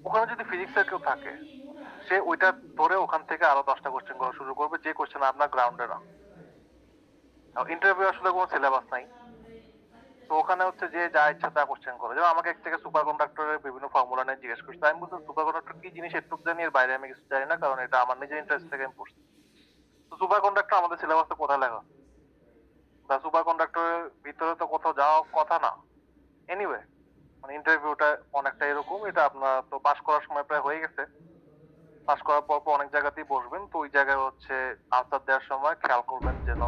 ওখানে যদি ফিজিক্সের কেউ থাকে, সে ওইটা ধরে ওখান থেকে আরো 10টা কোশ্চেন করা শুরু করবে, যে কোশ্চেন আপনার গ্রাউন্ডে না। ইন্টারভিউ আসলে কোনো সিলেবাস নাই, তো ওখানে হচ্ছে যে যা ইচ্ছা তা কোশ্চেন করে। যেমন আমাকে এক থেকে সুপার কন্ডাক্টরের বিভিন্ন ফর্মুলা নিয়ে জিজ্ঞেস করছে, আমি বলছি সুপার কন্ডাক্টর কি জিনিস একটু জানি, এর বাইরে আমি কিছু জানি না, কারণ এটা আমার নিজের ইন্টারেস্ট থেকে আমি পড়ছি। তো সুপার কন্ডাক্টর আমাদের সিলেবাসে কোথায় লেখা, বা সুপার কন্ডাক্টরের ভিতরে তো কোথাও যাওয়া কথা না। এনিওয়ে, মানে ইন্টারভিউটা অনেকটা এরকম। এটা আপনার তো পাস করার সময় প্রায় হয়ে গেছে। পাস করার পর অনেক জায়গাতেই বসবেন, তো ওই জায়গায় হচ্ছে আনসার দেওয়ার সময় খেয়াল করবেন যেন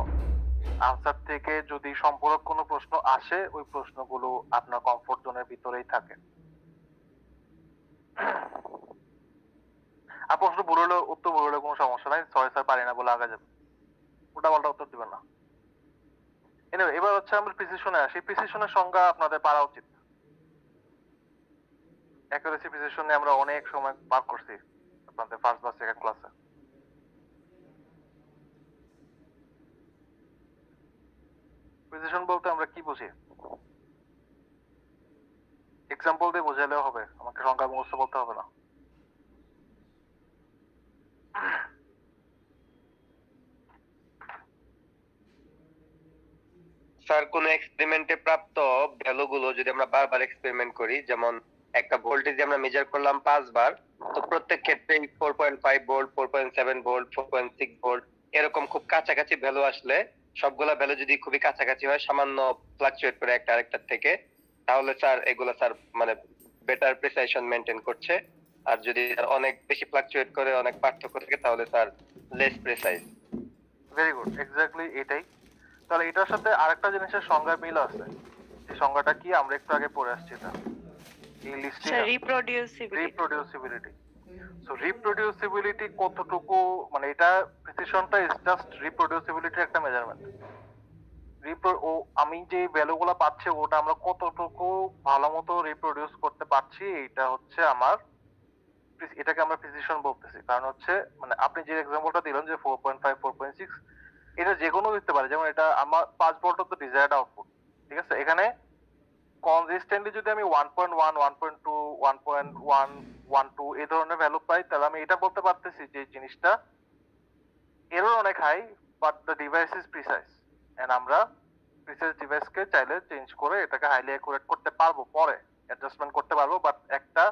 আনসার থেকে যদি সম্পূরক কোনো প্রশ্ন আসে, ওই প্রশ্নগুলো আপনার কমফোর্ট জোনের ভিতরেই থাকে। আর প্রশ্ন ভুল হলে, উত্তর ভুল হলে কোনো সমস্যা নাই, সরি স্যার পারি না বলে আগে যাবে, উল্টা পাল্টা উত্তর দিবেন না। এনিওয়ে, এবার হচ্ছে আমরা প্রিসিশনে আসি। প্রিসিশনের সংজ্ঞা আপনাদের পারা উচিত। অ্যাকুরেসি প্রিসিশন নিয়ে আমরা অনেক সময় পার করছি আপনাদের ফার্স্ট বা সেকেন্ড ক্লাসে। প্রিসিশন বলতে আমরা কি বুঝি? এক্সাম্পল দিয়ে বোঝালেও হবে, আমাকে সংখ্যা মুখস্থ করতে হবে না। স্যার কোন এক্সপেরিমেন্টে প্রাপ্ত ভ্যালুগুলো যদি আমরা বারবার এক্সপেরিমেন্ট করি, যেমন একটা ভোল্টেজ আমরা মেজার করলাম 5 বার, তো প্রত্যেক ক্ষেত্রে 4.5 ভোল্ট, 4.7 ভোল্ট, 4.6 ভোল্ট এরকম খুব কাছাকাছি ভ্যালু আসলে, সবগুলা ভ্যালু যদি খুবই কাছাকাছি হয়, সামান্য ফ্লাকচুয়েট করে একটা আরেকটার থেকে, তাহলে স্যার এগুলা স্যার মানে বেটার প্রিসাইশন মেইনটেইন করছে। আর যদি অনেক বেশি ফ্লাকচুয়েট করে, অনেক পার্থক্য থাকে, তাহলে sir less precise. Very good, exactly এটাই। তাহলে এটার সাথে আরেকটা জিনিসের সংজ্ঞা মিল আছে। এই সংজ্ঞাটা কি আমরা একটু আগে পড়ে আসছি, এটা এই লিস্টিং রিপ্রোডিউসিবিলিটি। সো রিপ্রোডিউসিবিলিটি কতটুকু, মানে এটা প্রিসিশনটা ইজ জাস্ট রিপ্রোডিউসিবিলিটির একটা মেজারমেন্ট। আমি যে ভ্যালুগুলো পাচ্ছি ওটা আমরা কতটুকু ভালো মতো রিপ্রোডিউস করতে পারছি, এটা হচ্ছে আমার, এটাকে আমরা প্রিসিশন বলতেছি। কারণ হচ্ছে মানে আপনি যে এক্সাম্পলটা দিলেন যে 4.5 4.6, এটা যে কোনো দিতে পারে। যেমন এটা আমার 5 volt of the desired output, ঠিক আছে। এখানে কনসিস্টেন্টলি যদি আমি 1.1 1.2 1.112 এই ধরনের ভ্যালু পাই, তাহলে আমি এটা বলতে পারতেছি যে জিনিসটা এরর অনেক high, but the device is precise. And আমরা প্রিসাইজ ডিভাইসকে চাইলে চেঞ্জ করে এটাকে হাইলি অ্যাকুরেট করতে পারবো, পরে অ্যাডজাস্টমেন্ট করতে পারবো। বাট একটা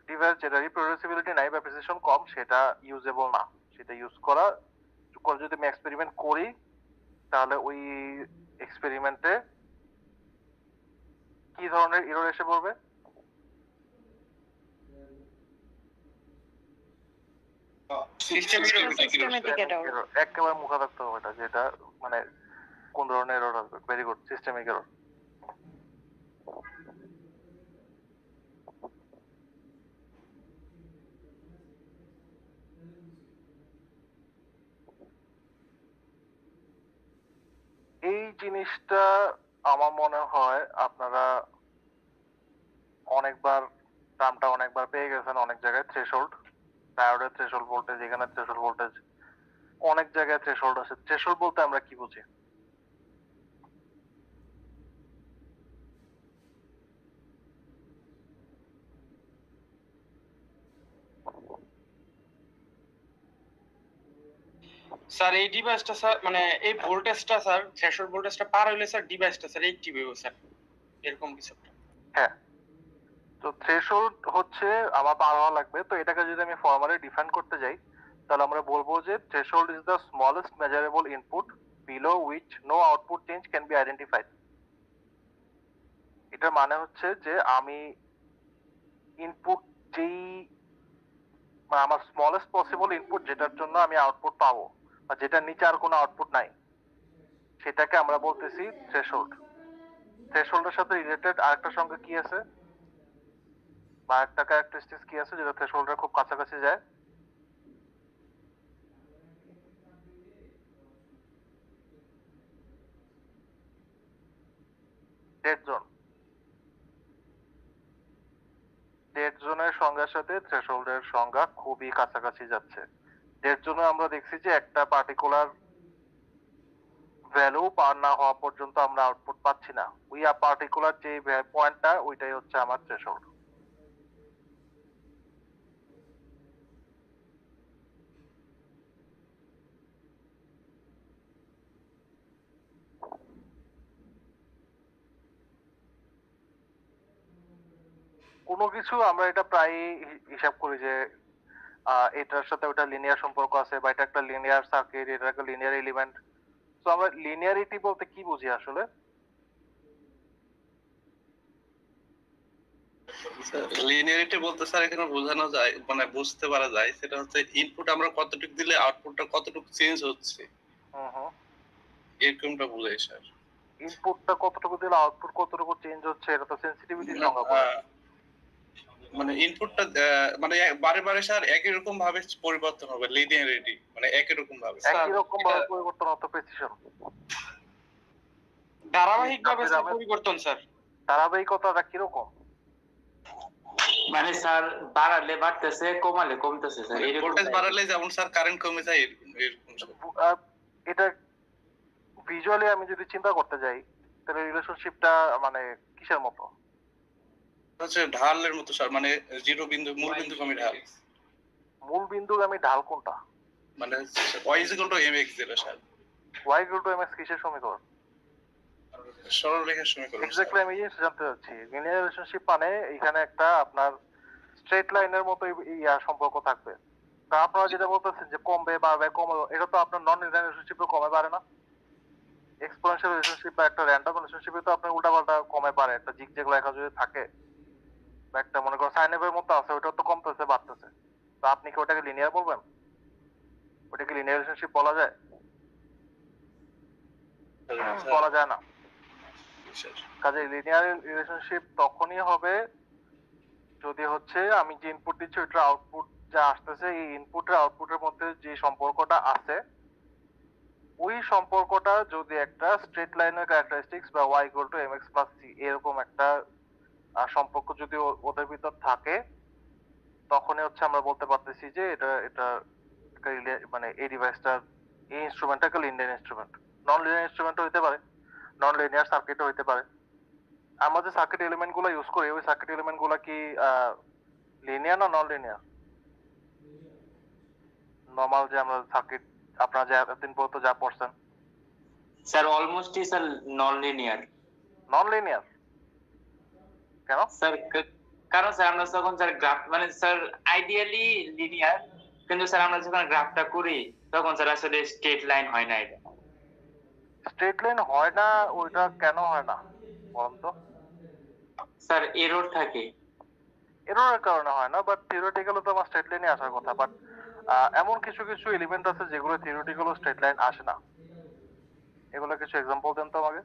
ডিভাইস যেটা রিপ্রোডিউসিবিলিটি নাই বা প্রিসিশন কম, সেটা ইউজেবল না। সেটা ইউজ করা যদি আমি এক্সপেরিমেন্ট করি, তাহলে ওই এক্সপেরিমেন্টে কি ধরনের এরর এসে পড়বে? একেবারে মুখে থাকতে হবে এটা, যেটা মানে কোন ধরনের এরর আসবে। Very good, systemic error. এই জিনিসটা আমার মনে হয় আপনারা টার্মটা অনেকবার পেয়ে গেছেন অনেক জায়গায়। থ্রেশহোল্ড, ডায়োডের থ্রেশহোল্ড ভোল্টেজ, এখানে থ্রেশহোল্ড ভোল্টেজ, অনেক জায়গায় থ্রেশহোল্ড আছে। থ্রেশহোল্ড বলতে আমরা কি বুঝি? স্যার এই ডিভাইসটা স্যার মানে এই ভোল্টেজটা স্যার থ্রেশহোল্ড ভোল্টেজটা পার হইলে স্যার ডিভাইসটা স্যার অ্যাক্টিভ হবে স্যার, এরকম কিছু একটা। হ্যাঁ, তো থ্রেশহোল্ড হচ্ছে আমার পার হওয়া লাগবে। তো এটাকে যদি আমি ফর্মালি ডিফাইন করতে যাই, তাহলে আমরা বলবো যে threshold is the smallest measurable input below which no output change can be identified. এটার মানে হচ্ছে যে আমি ইনপুট যেই মানে আমার স্মলেস্ট পসিবল ইনপুট যেটার জন্য আমি আউটপুট পাবো আর যেটার নিচে আর কোনো আউটপুট নাই সেটাকে আমরা বলতেছি থ্রেশহোল্ড। থ্রেশহোল্ডের সাথে রিলেটেড আরেকটা সংখ্যা কি আছে বা একটা ক্যারেক্টারিস্টিক্স কি আছে যেটা থ্রেশহোল্ডের খুব কাছাকাছি যায়? Dead zone. ডেড জোনের সংজ্ঞার সাথে থ্রেশহোল্ডের সংজ্ঞা খুবই কাছাকাছি যাচ্ছে। ডেড জোনে আমরা দেখছি যে একটা পার্টিকুলার ভ্যালু পার না হওয়া পর্যন্ত আমরা আউটপুট পাচ্ছি না। ওই পার্টিকুলার যে পয়েন্টটা ওইটাই হচ্ছে আমার থ্রেশহোল্ড। কোনো কিছু আমরা এটা প্রায় হিসাব করি যে এটার সাথে ওটা লিনিয়ার সম্পর্ক আছে বা এটা একটা লিনিয়ার সার্কিট, এটা একটা লিনিয়ার এলিমেন্ট। তো আমরা লিনিয়ারিটি বলতে কি বুঝি আসলে? লিনিয়ারিটি বলতে স্যার এখানে বোঝানো যায়, মানে বুঝতে পারা যায় সেটা হচ্ছে ইনপুট আমরা কতটুকু দিলে আউটপুটটা কতটুকু চেঞ্জ হচ্ছে, এরকমটা বোঝায় স্যার। ইনপুটটা কতটুকু দিলে আউটপুট কতটুকু চেঞ্জ হচ্ছে এটা তো সেনসিটিভিটির সংজ্ঞা বলে। মানে ইনপুটটা মানে বারে বারে স্যার একই রকম ভাবে পরিবর্তন হবে, লিনিয়ারিটি মানে একই রকম ভাবে একই রকম ভাবে পরিবর্তন হতো প্রেসিশন। ধারাবাহিকভাবে স্যার পরিবর্তন স্যার। ধারাবাহিকতাটা কি রকম? মানে স্যার বাড়ালে বাড়তেছে, কমালে কমতেছে স্যার। ভোল্টেজ বাড়ালে যেমন স্যার কারেন্ট কমে যায় এরকম। এটা ভিজুয়ালি আমি যদি চিন্তা করতে যাই তাহলে রিলেশনশিপটা মানে কিসের মতো? হচ্ছে ঢালের মতো স্যার, মানে জিরো বিন্দু মূল বিন্দু কমে ঢাল। মূল বিন্দুগামী ঢাল কোনটা? মানে y mx0 sir. y mx কিসের সমীকরণ? সরলরেখার সমীকরণ। এক্স্যাক্টলি আমি এই জানতে চাচ্ছি। লিনিয়ার রিলেশনশিপ মানে এখানে একটা আপনার স্ট্রেট লাইনের মতো সম্পর্ক থাকবে। তা আপনারা যেটা বলতেছেন যে কমবে বাড়বে কমবে, এটা তো আপনার নন লিনিয়ার রিলেশনশিপে কমে বাড়ে না। এক্সপোনেনশিয়াল রিলেশনশিপ বা একটা র্যান্ডম রিলেশনশিপে তো আপনার উল্টাপাল্টা কমে বাড়ে। একটা জিগজ্যাগ লেখা যদি থাকে বা একটা মনে করো সাইন ওয়েভের মতো আছে, ওটা তো কমতেছে বাড়তেছে, তো আপনি কি ওটাকে লিনিয়ার বলবেন? ওটাকে লিনিয়ার রিলেশনশিপ বলা যায়? বলা যায় না। কাজে লিনিয়ার রিলেশনশিপ তখনই হবে যদি হচ্ছে আমি যে ইনপুট দিচ্ছি ওটার আউটপুট যা আসতেছে এই ইনপুটের আউটপুটের মধ্যে যে সম্পর্কটা আছে ওই সম্পর্কটা যদি একটা স্ট্রেট লাইনের ক্যারেক্টারিস্টিক্স বা y mx + c এরকম একটা সম্পর্ক যদি ওদের ভিতর থাকে তখনই হচ্ছে আমরা বলতে পারতেছি যে এটা এটা মানে এই ডিভাইসটার এই ইনস্ট্রুমেন্টটা একটা লিনিয়ার ইনস্ট্রুমেন্ট। নন লিনিয়ার ইনস্ট্রুমেন্টও হতে পারে, নন লিনিয়ার সার্কিটও হতে পারে। আমরা যে সার্কিট এলিমেন্ট গুলো ইউজ করি ওই সার্কিট এলিমেন্ট গুলো কি লিনিয়ার না নন লিনিয়ার? নরমাল যে আমরা সার্কিট আপনারা যে এতদিন পর্যন্ত যা পড়ছেন স্যার অলমোস্টই sir non linear. Non linear কেন স্যার? কারণ স্যার আমরা যখন স্যার গ্রাফ মানে স্যার আইডিয়ালি লিনিয়ার, কিন্তু স্যার আমরা যখন গ্রাফটা করি তখন স্যার আসলে স্ট্রেট লাইন হয় না। এটা স্ট্রেট লাইন হয় না, ওইটা কেন হয় না বলুন তো? স্যার এরর থাকে। এররের কারণে হয় না, বাট থিওরিটিক্যালি তো আমার স্ট্রেট লাইনে আসার কথা। বাট এমন কিছু কিছু এলিমেন্ট আছে যেগুলো থিওরিটিক্যালি স্ট্রেট লাইন আসে না। এগুলো কিছু এক্সাম্পল দেন তো আমাকে।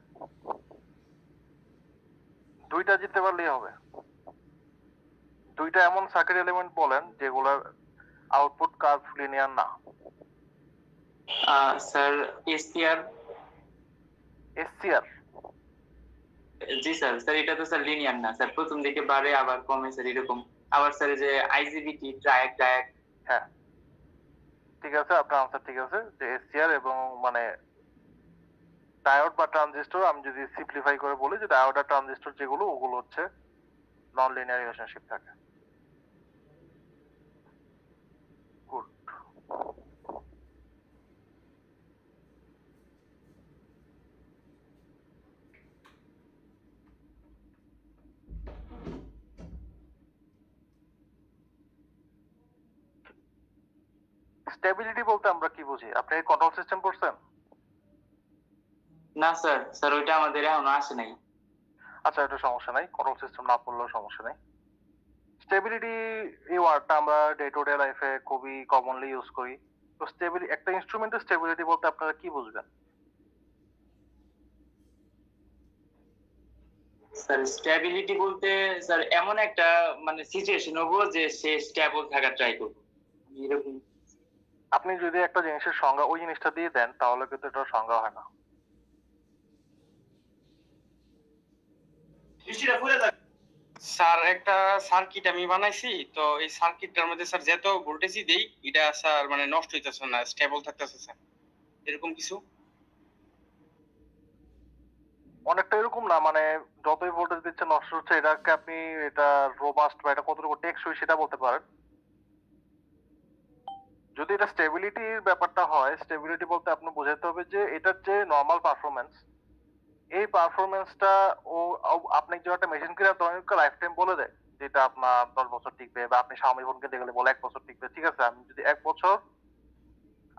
দুইটা জিততে পারলেই হবে। দুইটা এমন সার্কিট এলিমেন্ট বলেন যেগুলোর আউটপুট কার্ভ লিনিয়ার না। Sir SCR. এসসিআর? জি স্যার। স্যার এটা তো স্যার লিনিয়ার না স্যার, প্রথম দিকে বাড়ে আবার কমে স্যার এরকম। আবার স্যার যে আইজিবিটি ট্রায়াক। হ্যাঁ ঠিক আছে, আপনার আনসার ঠিক আছে যে এসসিআর এবং মানে ডায়োড বা ট্রানজিস্টর, আমি যদি সিম্পলিফাই করে বলি যে ডায়োড আর ট্রানজিস্টর যেগুলো ওগুলো হচ্ছে নন লিনিয়ার রিলেশনশিপ থাকে। গুড। স্টেবিলিটি বলতে আমরা কি বুঝি? আপনি কন্ট্রোল সিস্টেম পড়ছেন? না স্যার, স্যার ওইটা আমাদের এখনো আসে নাই। আচ্ছা এটা সমস্যা নাই, কন্ট্রোল সিস্টেম না পড়লেও সমস্যা নাই। স্টেবিলিটি এই ওয়ার্ডটা আমরা ডে টু ডে লাইফে খুবই কমনলি ইউজ করি। তো স্টেবিলিটি, একটা ইনস্ট্রুমেন্টের স্টেবিলিটি বলতে আপনারা কি বুঝবেন? স্যার স্ট্যাবিলিটি বলতে স্যার এমন একটা মানে সিচুয়েশন হবো যে সে স্ট্যাবল থাকার ট্রাই করবো, এরকম। আপনি যদি একটা জিনিসের সংজ্ঞা ওই জিনিসটা দিয়ে দেন তাহলে কিন্তু এটার সংজ্ঞা হয় না। স্যার একটা সার্কিট আমি বানাইছি, তো এই সার্কিটটার মধ্যে স্যার যত ভোল্টেজই দেই এটা স্যার মানে নষ্ট হইতেছে না, স্টেবল থাকতেছে স্যার, এরকম কিছু। অনেকটা এরকম না, মানে যতই ভোল্টেজ দিচ্ছে নষ্ট হচ্ছে, এটাকে আপনি এটা রোবাস্ট বা এটা কতটুকু টেকসই সেটা বলতে পারেন। যদি এটা স্টেবিলিটির ব্যাপারটা হয়, স্টেবিলিটি বলতে আপনি বোঝাতে হবে যে এটার যে নর্মাল পারফরমেন্স, এই পারফরমেন্সটা আপনি যে একটা মেশিন কিনে ধরেন লাইফ টাইম বলে দেয় যেটা আপনার 10 বছর টিকবে, বা আপনি Xiaomi ফোন কিনতে গেলে বলে 1 বছর টিকবে। ঠিক আছে, আমি যদি 1 বছর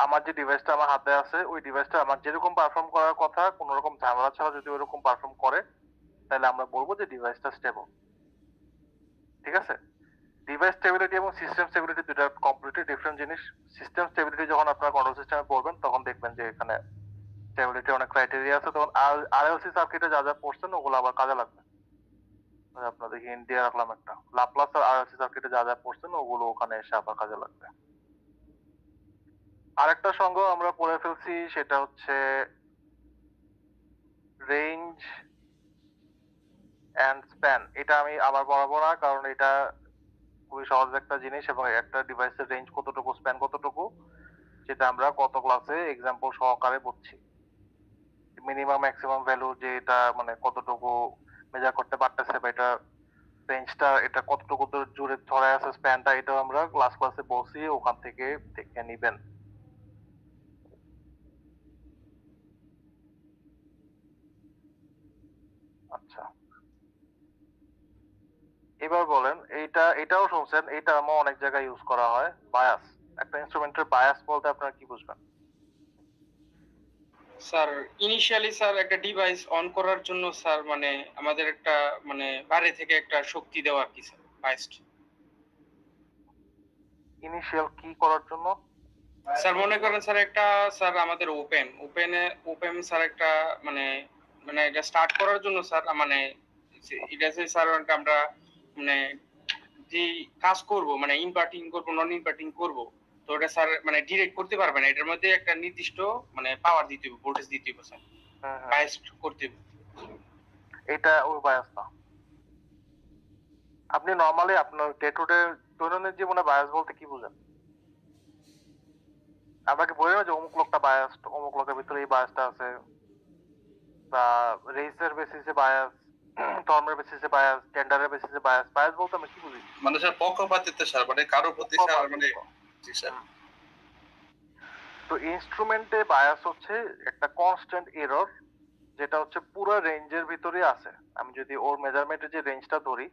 আমার যে ডিভাইসটা আমার হাতে আছে ওই ডিভাইসটা আমার যেরকম পারফর্ম করার কথা কোনো রকম ঝামেলা ছাড়া যদি ওইরকম পারফর্ম করে, তাহলে আমরা বলবো যে ডিভাইসটা স্টেবল। ঠিক আছে, ডিভাইস স্টেবিলিটি এবং সিস্টেম স্টেবিলিটি দুটো কমপ্লিটলি ডিফারেন্ট জিনিস। সিস্টেম স্টেবিলিটি যখন আপনারা কন্ট্রোল সিস্টেমে পড়বেন তখন দেখবেন যে এখানে স্টেবিলিটি অনেক ক্রাইটেরিয়া আছে, তখন আরএলসি সার্কিটে যা যা পড়ছেন ওগুলো আবার কাজে লাগবে। আপনাদের হিন্ট দিয়ে রাখলাম একটা, লাপ্লাস আর আরএলসি সার্কিটে যা যা পড়ছেন ওগুলো ওখানে এসে আবার কাজে লাগবে। আরেকটা সংজ্ঞা আমরা পড়ে ফেলছি, সেটা হচ্ছে রেঞ্জ এন্ড স্প্যান। এটা আমি আবার বলাবো না, কারণ এটা খুবই সহজ একটা জিনিস, এবং একটা ডিভাইসের রেঞ্জ কতটুকু, স্প্যান কতটুকু, সেটা আমরা কত ক্লাসে এক্সাম্পল সহকারে বুঝছি। মিনিমাম ম্যাক্সিমাম ভ্যালু যে এটা মানে কতটুকু মেজার করতে পারতেছে, বা এটা রেঞ্জটা এটা কতটুকু জুড়ে ধরে আছে, স্প্যানটা, এটাও আমরা ক্লাসে বসি, ওখান থেকে দেখে নিবেন। আচ্ছা, এবার বলেন, এটাও শুনছেন, এই টার্মও অনেক জায়গায় ইউজ করা হয়, বায়াস। একটা ইনস্ট্রুমেন্টের বায়াস বলতে আপনারা কি বুঝবেন? স্যার ইনিশিয়ালি স্যার একটা ডিভাইস অন করার জন্য স্যার মানে আমাদের একটা মানে বাইরে থেকে একটা শক্তি দেওয়া আর কি স্যার, বায়াসড। ইনিশিয়াল কি করার জন্য? স্যার মনে করেন স্যার একটা স্যার আমাদের ওপেন স্যার একটা মানে মানে এটা স্টার্ট করার জন্য স্যার মানে এটা স্যার আমরা মানে যে কাজ করব মানে ইনভার্টিং করব নন ইনভার্টিং করব, তো এটা স্যার মানে ডিরেক্ট করতে পারবে না, এটার মধ্যে একটা নির্দিষ্ট মানে পাওয়ার দিতে হবে, ভোল্টেজ দিতে হবে স্যার, বায়াস করতে হবে। এটা ওই বায়াস না। আপনি নরমালি আপনার ডে টু ডে দৈনন্দিন জীবনে বায়াস বলতে কি বুঝেন? আমরা কি বলি না যে অমুক লোকটা বায়াসড, অমুক লোকের ভিতরে এই বায়াসটা আছে, বা রেসের বেসিসে বায়াস, ধর্মের বেসিসে বায়াস, জেন্ডারের বেসিসে বায়াস। বায়াস বলতে আমরা কি বুঝি? মানে স্যার পক্ষপাতিত্ব স্যার, মানে কারো প্রতি স্যার মানে জি স্যার। তো ইনস্ট্রুমেন্টে বায়াস হচ্ছে একটা কনস্ট্যান্ট এরর, যেটা হচ্ছে পুরো রেঞ্জের ভিতরে আছে। আমি যদি ওর মেজারমেন্টের যে রেঞ্জটা ধরি,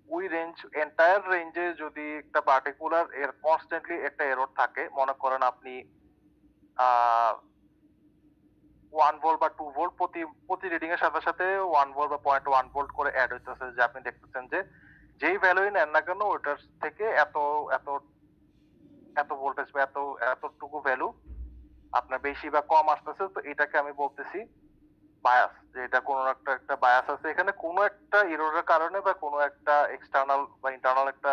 ওই রেঞ্জ এন্টায়ার রেঞ্জে যদি একটা পার্টিকুলার এর কনস্ট্যান্টলি একটা এরর থাকে, মনে করেন আপনি 1 ভোল্ট বা 2 ভোল্ট প্রতি রিডিং এর সাথে সাথে 1 ভোল্ট বা 0.1 ভোল্ট করে অ্যাড হইতেছে, যে আপনি দেখতেছেন যে যেই ভ্যালুই নেন না কেন ওটার থেকে এত এত এত ভোল্টেজ বা এতটুকু ভ্যালু আপনার বেশি বা কম আসতেছে। তো এটাকে আমি বলতেছি বায়াস, যে এটা কোনো একটা বায়াস আছে এখানে, কোনো একটা এররের কারণে বা কোনো একটা এক্সটার্নাল বা ইন্টারনাল একটা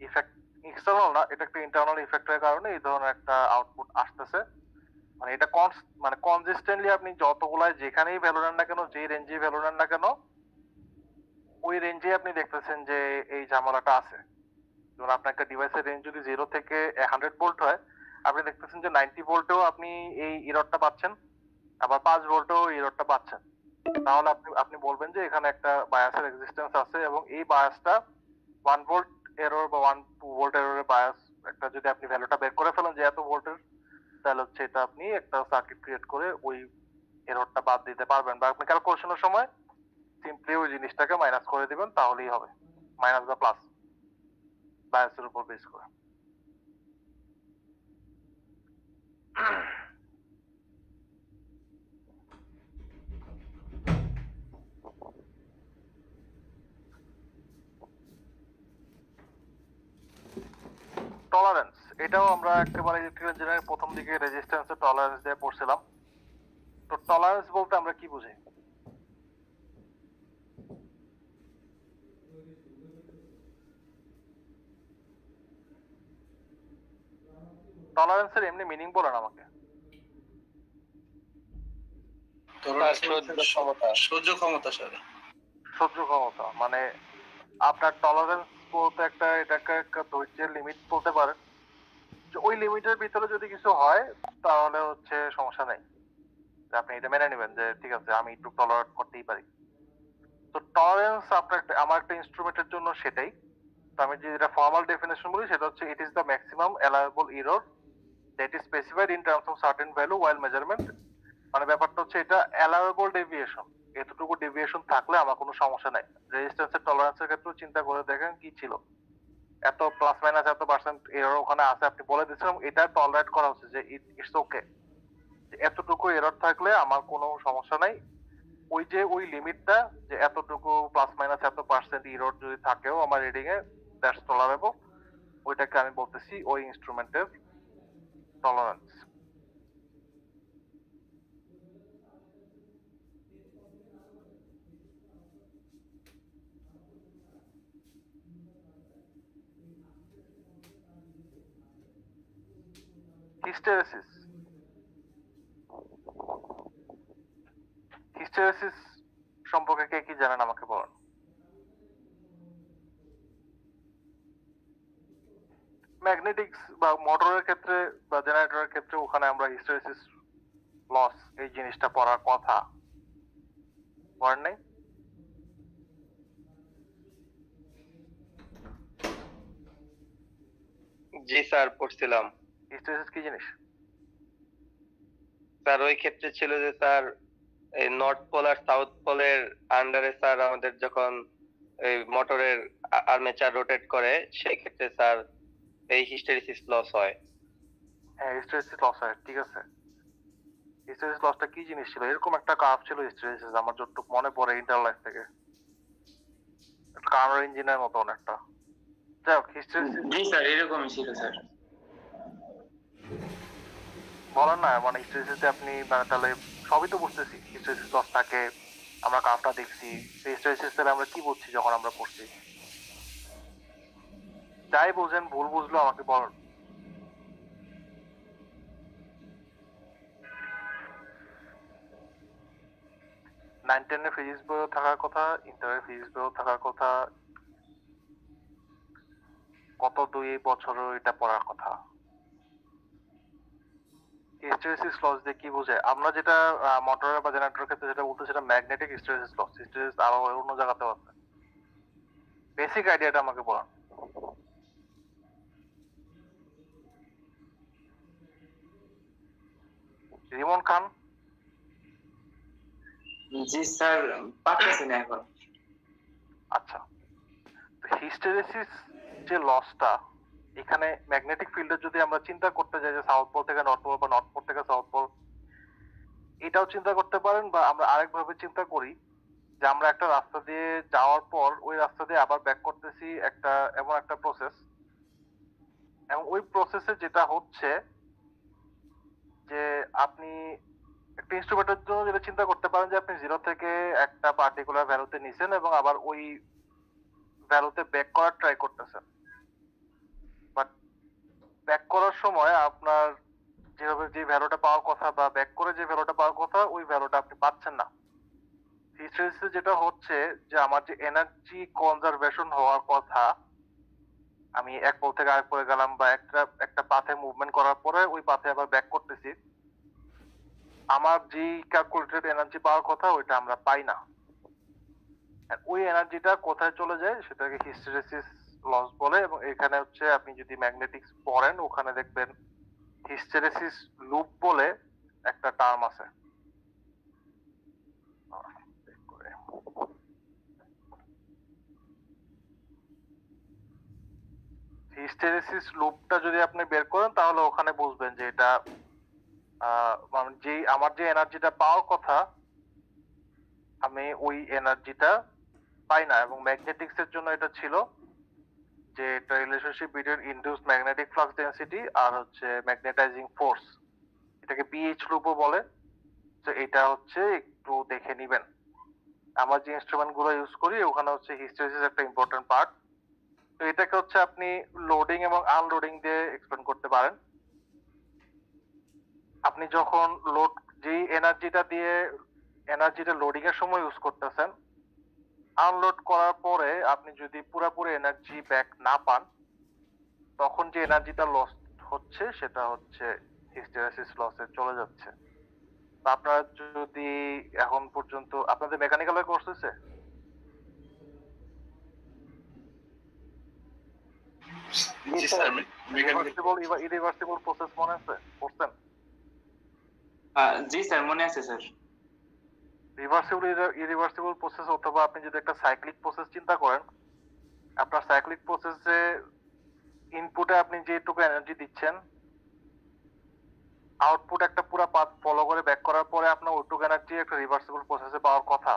ইফেক্ট, এক্সটার্নাল না, এটা একটা ইন্টারনাল ইফেক্টের কারণে এই ধরনের একটা আউটপুট আসতেছে। মানে এটা মানে কনসিস্টেন্টলি আপনি যতগুলাই যেখানেই ভ্যালু নেন না কেন, যেই রেঞ্জে ভ্যালু নেন না কেন, ওই রেঞ্জে আপনি দেখতেছেন যে এই ঝামেলাটা আছে। যেমন আপনার একটা ডিভাইসের রেঞ্জ যদি 0 থেকে 100 ভোল্ট হয়, আপনি দেখতেছেন যে 90 ভোল্টেও আপনি এই এররটা পাচ্ছেন, আবার 5 ভোল্টেও এই এররটা পাচ্ছেন। তাহলে আপনি বলবেন যে এখানে একটা বায়াসের এক্সিস্টেন্স আছে, এবং এই বায়াসটা 1 ভোল্ট এরর বা 2 ভোল্ট এররের বায়াস একটা যদি আপনি ভ্যালুটা বের করে ফেলেন যে এত ভোল্টের, তাহলে হচ্ছে এটা আপনি একটা সার্কিট ক্রিয়েট করে ওই এররটা বাদ দিতে পারবেন, বা আপনি ক্যালকুলেশনের সময় সিম্পলি ওই জিনিসটাকে মাইনাস করে দিবেন, তাহলেই হবে, মাইনাস বা প্লাস বায়াসের উপর বেস করে। টলারেন্স, এটাও আমরা একেবারে ইলেকট্রিক্যাল ইঞ্জিনিয়ারিং প্রথম দিকে রেজিস্ট্যান্স টলারেন্স দিয়ে পড়ছিলাম। তো টলারেন্স বলতে আমরা কি বুঝি? টলারেন্সের এমনি মিনিং বলেন আমাকে। সহ্য ক্ষমতা স্যার। সহ্য ক্ষমতা মানে আপনার টলারেন্স বলতে এটাকে একটা ধৈর্যের লিমিট বলতে পারেন, যে ওই লিমিটের ভিতরে যদি কিছু হয় তাহলে হচ্ছে সমস্যা নেই, আপনি এটা মেনে নেবেন যে ঠিক আছে আমি একটু টলারেট করতেই পারি। তো টলারেন্স আপনার আমার একটা ইনস্ট্রুমেন্টের জন্য সেটাই। তো আমি যেটা ফর্মাল ডেফিনেশন বলি সেটা হচ্ছে it is the maximum allowable error that is specified in terms of certain value while measurement. মানে ব্যাপারটা হচ্ছে এটা অ্যালাউয়েবল ডেভিয়েশন, এতটুকু ডেভিয়েশন থাকলে আমার কোনো সমস্যা নাই। রেজিস্ট্যান্সের টলারেন্সের ক্ষেত্রে চিন্তা করে দেখেন কি ছিল, এত প্লাস মাইনাস এত পার্সেন্ট এরর ওখানে আছে, আপনি বলে দিচ্ছেন এটা টলারেট করা হচ্ছে যে ইটস ওকে, এতটুকু এরর থাকলে আমার কোনো সমস্যা নাই। ওই যে ওই লিমিটটা যে এতটুকু প্লাস মাইনাস এত পার্সেন্ট এরর যদি থাকেও আমার রিডিং এ দ্যাটস টলারেবল, ওইটাকে আমি বলতেছি ওই ইনস্ট্রুমেন্টের টলারেন্স। হিস্টেরেসিস, হিস্টেরেসিস সম্পর্কে কে কি জানেন আমাকে বলেন। ম্যাগনেটিক্স বা মোটরের ক্ষেত্রে বা জেনারেটরের ক্ষেত্রে ওখানে আমরা হিস্টেরেসিস লস এই জিনিসটা পড়ার কথা পড়েন নাই? জি স্যার পড়ছিলাম। হিস্টেরেসিস কি জিনিস? স্যার ওই ক্ষেত্রে ছিল যে স্যার এই নর্থ পোল আর সাউথ পোলের আন্ডারে স্যার আমাদের যখন এই মোটরের আর্মেচার রোটেট করে সেই ক্ষেত্রে স্যার এই হিস্টেরিসিস লস হয়। হ্যাঁ হিস্টেরেসিস লস হয়, ঠিক আছে। হিস্টেরেসিস লসটা কি জিনিস ছিল? এরকম একটা কার্ভ ছিল হিস্টেরেসিস, আমার যতটুকু মনে পড়ে ইন্টার লাইফ থেকে, কার ইঞ্জিনের মতো অনেকটা। যাই হোক হিস্টেরেসিস জি স্যার এরকমই ছিল স্যার। বলেন না মানে হিস্টেরেসিসে আপনি তাহলে সবই তো বুঝতেছি, হিস্টেরেসিস লস থাকে, আমরা কার্ভটা দেখছি, হিস্টেরেসিস তাহলে আমরা কি বুঝছি যখন আমরা পড়ছি? যাই বুঝেন ভুল বুঝলো আমাকে বলেন। নাইন টেনের ফিজিক্স বইও থাকার কথা, ইন্টারের ফিজিক্স বইও থাকার কথা, কত 2 বছরও এটা পড়ার কথা। হিস্টেরেসিস লস দিয়ে কি বোঝে? আমরা যেটা মোটরের বা জেনারেটরের ক্ষেত্রে যেটা বলতে সেটা ম্যাগনেটিক হিস্টেরেসিস লস। হিস্টেরেসিস আরো অন্য জায়গাতেও আছে, বেসিক আইডিয়াটা আমাকে বলেন। রিমন খান। জি স্যার পারতেছি না এখন। আচ্ছা, হিস্টেরেসিস যে লসটা এখানে ম্যাগনেটিক ফিল্ডের যদি আমরা চিন্তা করতে যাই যে সাউথ পোল থেকে নর্থ পোল বা নর্থ পোল থেকে সাউথ পোল, এটাও চিন্তা করতে পারেন। বা আমরা আরেকভাবে চিন্তা করি যে আমরা একটা রাস্তা দিয়ে যাওয়ার পর ওই রাস্তা দিয়ে আবার ব্যাক করতেছি, একটা এমন একটা প্রসেস, এবং ওই প্রসেসে যেটা হচ্ছে যে আপনি একটা ইনস্ট্রুমেন্টের জন্য যেটা চিন্তা করতে পারেন যে আপনি 0 থেকে একটা পার্টিকুলার ভ্যালুতে নিছেন এবং আবার ওই ভ্যালুতে ব্যাক করার ট্রাই করতেছেন, বাট ব্যাক করার সময় আপনার যেভাবে যে ভ্যালুটা পাওয়ার কথা বা ব্যাক করে যে ভ্যালুটা পাওয়ার কথা ওই ভ্যালুটা আপনি পাচ্ছেন না। হিস্টেরেসিসে যেটা হচ্ছে যে আমার যে এনার্জি কনজারভেশন হওয়ার কথা, আমি এক পোল থেকে আরেক পোলে গেলাম বা একটা পাথে মুভমেন্ট করার পরে ওই পাথে আবার ব্যাক করতেছি, আমার যে ক্যালকুলেটেড এনার্জি পাওয়ার কথা ওইটা আমরা পাই না। ওই এনার্জিটা কোথায় চলে যায় সেটাকে হিস্টেরেসিস লস বলে। এবং এখানে হচ্ছে আপনি যদি ম্যাগনেটিক্স পড়েন ওখানে দেখবেন হিস্টেরেসিস লুপ বলে একটা টার্ম আছে। হিস্টেরেসিস লুপটা যদি আপনি বের করেন তাহলে ওখানে বুঝবেন যে এটা যে আমার যে এনার্জিটা পাওয়ার কথা আমি ওই এনার্জিটা পাই না। এবং ম্যাগনেটিক্স এর জন্য এটা ছিল যে একটা relationship between induced magnetic flux density আর হচ্ছে ম্যাগনেটাইজিং ফোর্স, এটাকে পিএইচ লুপও বলে। তো এটা হচ্ছে একটু দেখে নিবেন। আমরা যে ইনস্ট্রুমেন্ট গুলো ইউজ করি ওখানে হচ্ছে হিস্টেরিসিস একটা ইম্পর্টেন্ট পার্ট। তো এটাকে হচ্ছে আপনি লোডিং এবং আনলোডিং দিয়ে এক্সপ্লেন করতে পারেন। আপনি যখন লোড যেই এনার্জিটা লোডিং এর সময় ইউজ করতেছেন, আনলোড করার পরে আপনি যদি পুরোপুরি এনার্জি ব্যাক না পান, তখন যে এনার্জিটা লস হচ্ছে সেটা হচ্ছে হিস্টেরিসিস লসে চলে যাচ্ছে। আপনারা যদি এখন পর্যন্ত আপনাদের মেকানিক্যাল কোর্স হয়েছে, জি স্যার, ইরিভার্সিবল প্রসেস মনে আছে পড়ছেন? জি স্যার মনে আছে স্যার। ইরিভার্সিবল প্রসেস অথবা আপনি যদি একটা সাইক্লিক প্রসেস চিন্তা করেন, আপনার সাইক্লিক প্রসেসে ইনপুটে আপনি যেটুকু এনার্জি দিচ্ছেন, আউটপুট একটা পুরো পাথ ফলো করে ব্যাক করার পরে আপনার ওইটুকু এনার্জি একটা রিভার্সিবল প্রসেসে পাওয়ার কথা,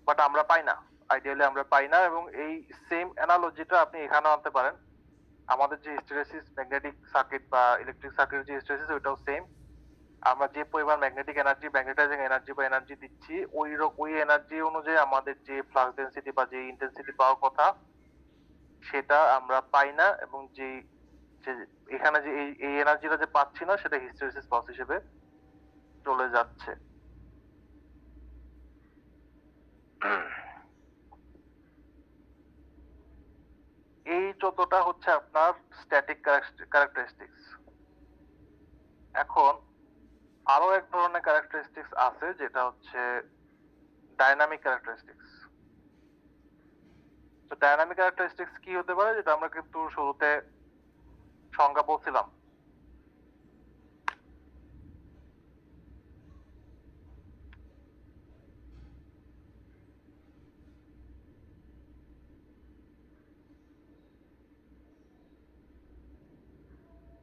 বাট আমরা পাই না। আইডিয়ালি আমরা পাই না, এবং এই সেম অ্যানালজিটা আপনি এখানেও আনতে পারেন। আমাদের যে হিস্টেরিসিস ম্যাগনেটিক সার্কিট বা ইলেকট্রিক সার্কিটের যে হিস্টেরিসিস, ওইটাও সেম। আমরা যে পরিমাণ ম্যাগনেটিক এনার্জি, ম্যাগনেটাইজিং এনার্জি বা এনার্জি দিচ্ছি, ওই এনার্জি অনুযায়ী আমাদের যে ফ্লাক্স ডেনসিটি বা যে ইন্টেন্সিটি পাওয়ার কথা সেটা আমরা পাই না, এবং যে এখানে যে এই এনার্জিটা যে পাচ্ছি না সেটা হিস্টেরিসিস লস হিসেবে চলে যাচ্ছে। এই যতটা হচ্ছে আপনার স্ট্যাটিক ক্যারেক্টারিস্টিক্স। এখন আরো এক ধরনের ক্যারেক্টারিস্টিক্স আছে যেটা হচ্ছে ডাইনামিক ক্যারেক্টারিস্টিক্স। তো ডাইনামিক ক্যারেক্টারিস্টিক্স কি হতে পারে, যেটা আমরা কিন্তু শুরুতে সংজ্ঞা বলছিলাম।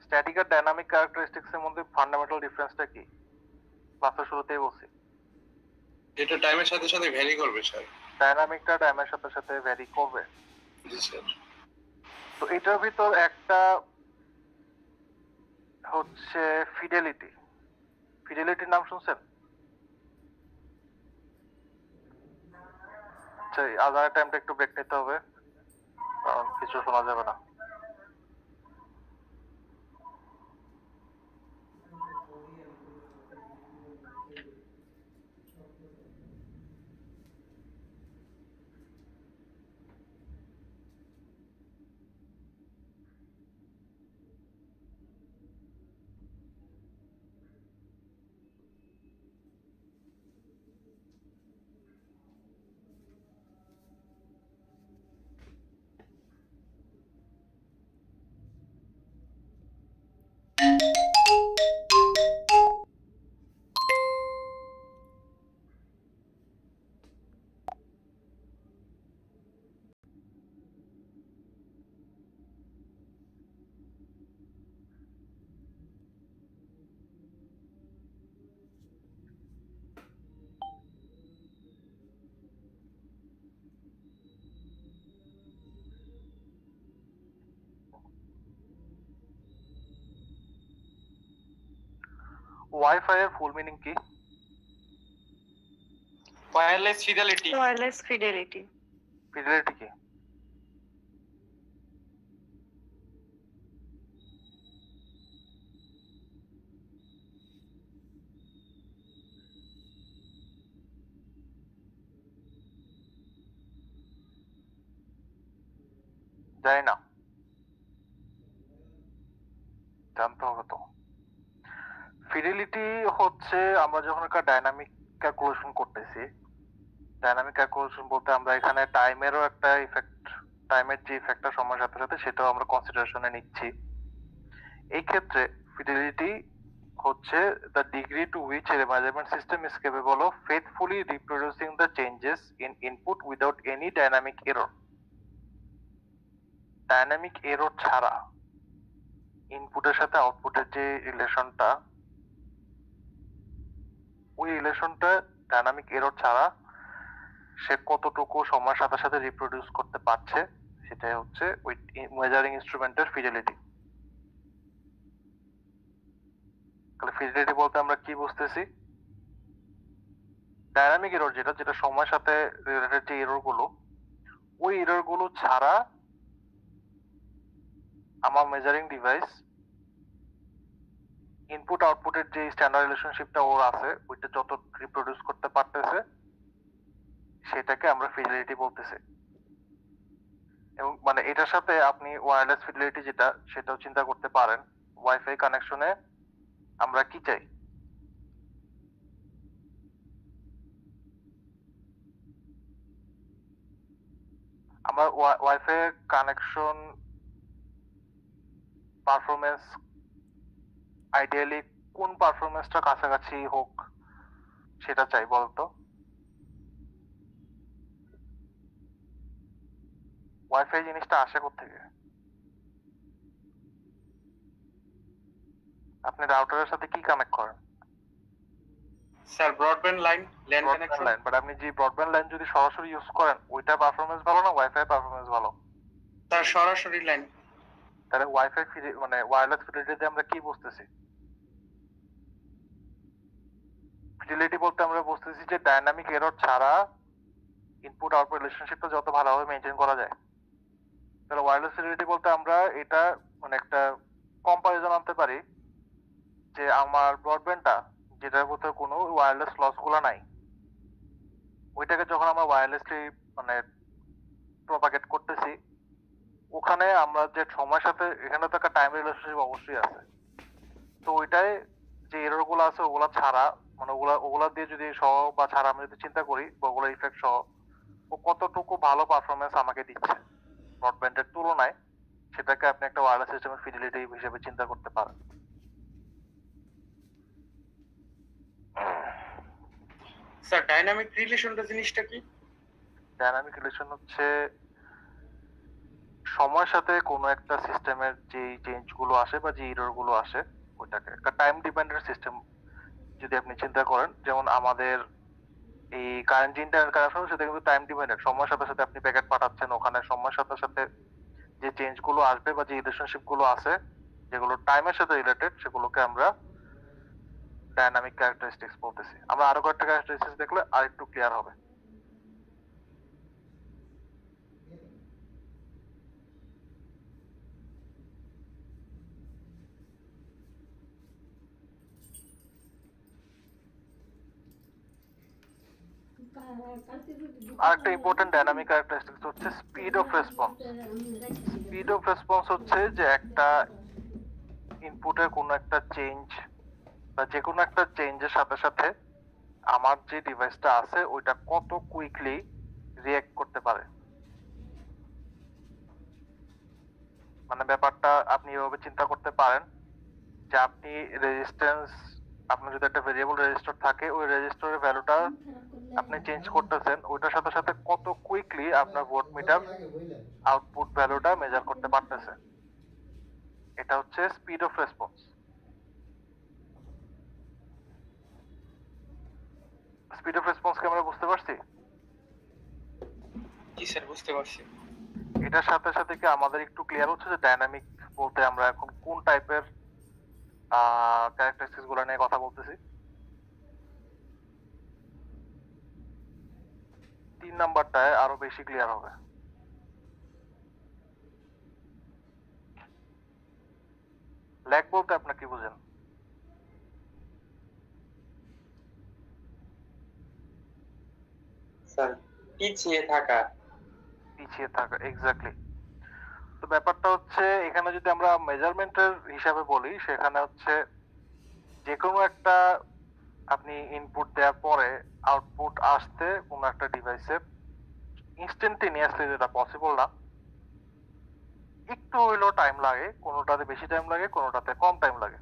স্ট্যাটিক আর ডাইনামিক ক্যারেক্টারিস্টিক্স এর মধ্যে ফান্ডামেন্টাল ডিফারেন্সটা কি ক্লাসের শুরুতেই বলছি। এটা টাইমের সাথে সাথে ভ্যারি করবে স্যার। ডাইনামিকটা টাইমের সাথে সাথে ভ্যারি করবে। জি স্যার। তো এটার ভিতর একটা হচ্ছে ফিডেলিটি। ফিডেলিটির নাম শুনছেন? আচ্ছা, আজানের টাইমটা একটু ব্রেক নিতে হবে, কারণ কিছু শোনা যাবে না। ওয়াইফাই এর ফুল মিনিং কি? Wireless fidelity. Wireless fidelity. Fidelity কি? জানি না, জানতে হবে তো। ফিডেলিটি হচ্ছে আমরা যখন একটা ডাইনামিক ক্যালকুলেশন করতেছি, ডাইনামিক ক্যালকুলেশন বলতে আমরা এখানে টাইমেরও একটা ইফেক্ট, টাইমের যে ইফেক্টটা সময়ের সাথে সাথে সেটাও আমরা কনসিডারেশনে নিচ্ছি। এই ক্ষেত্রে ফিডেলিটি হচ্ছে the degree to which a measurement system is capable of faithfully reproducing the changes in input without any dynamic error. Dynamic error ছাড়া ইনপুটের সাথে আউটপুটের যে রিলেশনটা, ওই রিলেশনটা ডাইনামিক এরর ছাড়া সে কতটুকু সময়ের সাথে সাথে রিপ্রোডিউস করতে পারছে সেটাই হচ্ছে ওই মেজারিং ইনস্ট্রুমেন্টের ফিডেলিটি। তাহলে ফিডেলিটি বলতে আমরা কি বুঝতেছি? ডাইনামিক এরর যেটা যেটা সময়ের সাথে রিলেটেড যে এরর গুলো, ওই এরর গুলো ছাড়া আমার মেজারিং ডিভাইস ইনপুট আউটপুটের যে স্ট্যান্ডার্ড রিলেশনশিপটা ওর আছে ওইটা যত রিপ্রোডিউস করতে পারতেছে সেটাকে আমরা ফিডেলিটি বলতেছি। এবং মানে এটার সাথে আপনি ওয়্যারলেস ফিডেলিটি যেটা সেটাও চিন্তা করতে পারেন। ওয়াইফাই কানেকশনে আমরা কি চাই? আমরা ওয়াইফাই কানেকশন পারফরমেন্স আইডিয়ালি কোন পারফরমেন্সটা কাছাকাছি হোক সেটা চাই বলতো। ওয়াইফাই জিনিসটা আসে কোত্থেকে? আপনি রাউটারের সাথে কি কানেক্ট করেন? Sir broadband line, LAN connection. Line, but আপনি যে ব্রডব্যান্ড লাইন যদি সরাসরি ইউজ করেন ওইটা পারফরমেন্স ভালো না ওয়াইফাই পারফরমেন্স ভালো? স্যার সরাসরি লাইন। তাহলে ওয়াইফাই মানে ওয়্যারলেস ফিডেলিটি আমরা কি বুঝতেছি? ফিডেলিটি বলতে আমরা বুঝতেছি যে ডাইনামিক এরর ছাড়া ইনপুট আউটপুট রিলেশনশিপটা যত ভালোভাবে মেনটেন করা যায়। তাহলে ওয়্যারলেস ফিডেলিটি বলতে আমরা এটা মানে একটা কম্পারিজন আনতে পারি যে আমার ব্রডব্যান্ডটা যেটার ভিতরে কোনো ওয়্যারলেস লস গুলো নাই, ওইটাকে যখন আমরা ওয়্যারলেসলি মানে প্রপাগেট করতেছি ওখানে আমরা যে সময়ের সাথে এখানে তো একটা টাইম রিলেশনশিপ অবশ্যই আছে। তো ওইটাই যে এরর গুলো আছে ওগুলা ছাড়া মানে ওগুলা দিয়ে যদি সহ বা ছাড়া আমরা যদি চিন্তা করি বা ওগুলো ইফেক্ট সহ ও কতটুকু ভালো পারফরমেন্স আমাকে দিচ্ছে ব্রডব্যান্ডের তুলনায়, সেটাকে আপনি একটা ওয়্যারলেস সিস্টেমের ফিডেলিটি হিসেবে চিন্তা করতে পারেন। স্যার ডাইনামিক রিলেশনটা জিনিসটা কি? ডাইনামিক রিলেশন হচ্ছে সময়ের সাথে কোনো একটা সিস্টেমের যে চেঞ্জ গুলো আসে বা যে এরর গুলো আসে ওইটাকে একটা টাইম ডিপেন্ডেন্ট সিস্টেম যদি আপনি চিন্তা করেন। যেমন আমাদের এই কারেন্ট যে ইন্টারনেট কানেকশন সেটা কিন্তু টাইম ডিপেন্ডেন্ট। সময়ের সাথে সাথে আপনি প্যাকেট পাঠাচ্ছেন, ওখানে সময়ের সাথে সাথে যে চেঞ্জ গুলো আসবে বা যে রিলেশনশিপ গুলো আছে যেগুলো টাইমের সাথে রিলেটেড সেগুলোকে আমরা ডাইনামিক ক্যারেক্টারিস্টিক্স বলতেছি। আমরা আরো কয়েকটা ক্যারেক্টারিস্টিক্স দেখলে আরেকটু ক্লিয়ার হবে। আরেকটা ইম্পর্টেন্ট ডাইনামিক ক্যারেক্টারিস্টিক্স হচ্ছে speed of response. Speed of response হচ্ছে যে একটা ইনপুটের কোনো একটা চেঞ্জ বা যে কোনো একটা চেঞ্জের সাথে সাথে আমার যে ডিভাইসটা আছে ওইটা কত কুইকলি রিঅ্যাক্ট করতে পারে। মানে ব্যাপারটা আপনি এভাবে চিন্তা করতে পারেন যে আপনি রেজিস্ট্যান্স, আপনার যদি একটা ভেরিয়েবল রেজিস্টার থাকে ওই রেজিস্টারের ভ্যালুটা আপনি চেঞ্জ করতেছেন, ওইটার সাথে সাথে কত কুইকলি আপনার ভোল্টমিটার আউটপুট ভ্যালুটা মেজার করতে পারতেছে। এটা হচ্ছে speed of response. Speed of response কে আমরা বুঝতে পারছি? জি স্যার বুঝতে পারছি। এটার সাথে সাথে কি আমাদের একটু ক্লিয়ার হচ্ছে যে ডাইনামিক বলতে আমরা এখন কোন টাইপের ক্যারেক্টারিস্টিক্স গুলো নিয়ে কথা বলতেছি? 3 নাম্বারটায় আরো বেশি ক্লিয়ার হবে। ল্যাগ বলতে আপনি কি বুঝেন? স্যার পিছিয়ে থাকা। পিছিয়ে থাকা, এক্স্যাক্টলি। তো ব্যাপারটা হচ্ছে এখানে যদি আমরা মেজারমেন্টের হিসাবে বলি সেখানে হচ্ছে যে কোনো একটা আপনি ইনপুট দেওয়ার পরে আউটপুট আসতে কোনো একটা ডিভাইসে ইনস্ট্যান্টেনিয়াসলি যেটা পসিবল না, একটু হইলেও টাইম লাগে, কোনোটাতে বেশি টাইম লাগে কোনোটাতে কম টাইম লাগে।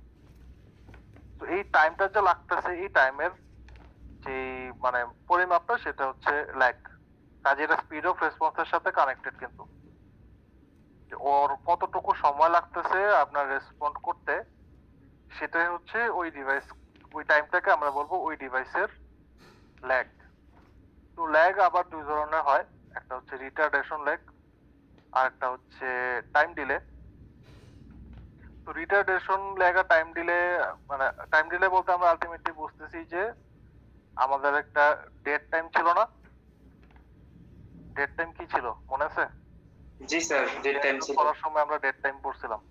তো এই টাইমটা যে লাগতেছে এই টাইমের যে মানে পরিমাপটা সেটা হচ্ছে ল্যাগ। কাজে এটা স্পিড অফ রেসপন্সের সাথে কানেক্টেড, কিন্তু ওর কতটুকু সময় লাগতেছে আপনার রেসপন্ড করতে সেটাই হচ্ছে ওই ডিভাইস, ওই টাইমটাকে আমরা বলবো ওই ডিভাইসের ল্যাগ। তো ল্যাগ আবার দুই ধরনের হয়, একটা হচ্ছে রিটার্ডেশন ল্যাগ আর একটা হচ্ছে টাইম ডিলে। তো রিটার্ডেশন লেগা টাইম ডিলে, মানে টাইম ডিলে বলতে আমরা আলটিমেটলি বুঝতেছি যে আমাদের একটা ডেট টাইম ছিল না? ডেট টাইম কি ছিল মনে আছে? জি স্যার, ডেট টাইম ছিল। করার সময় আমরা ডেট টাইম পড়ছিলাম।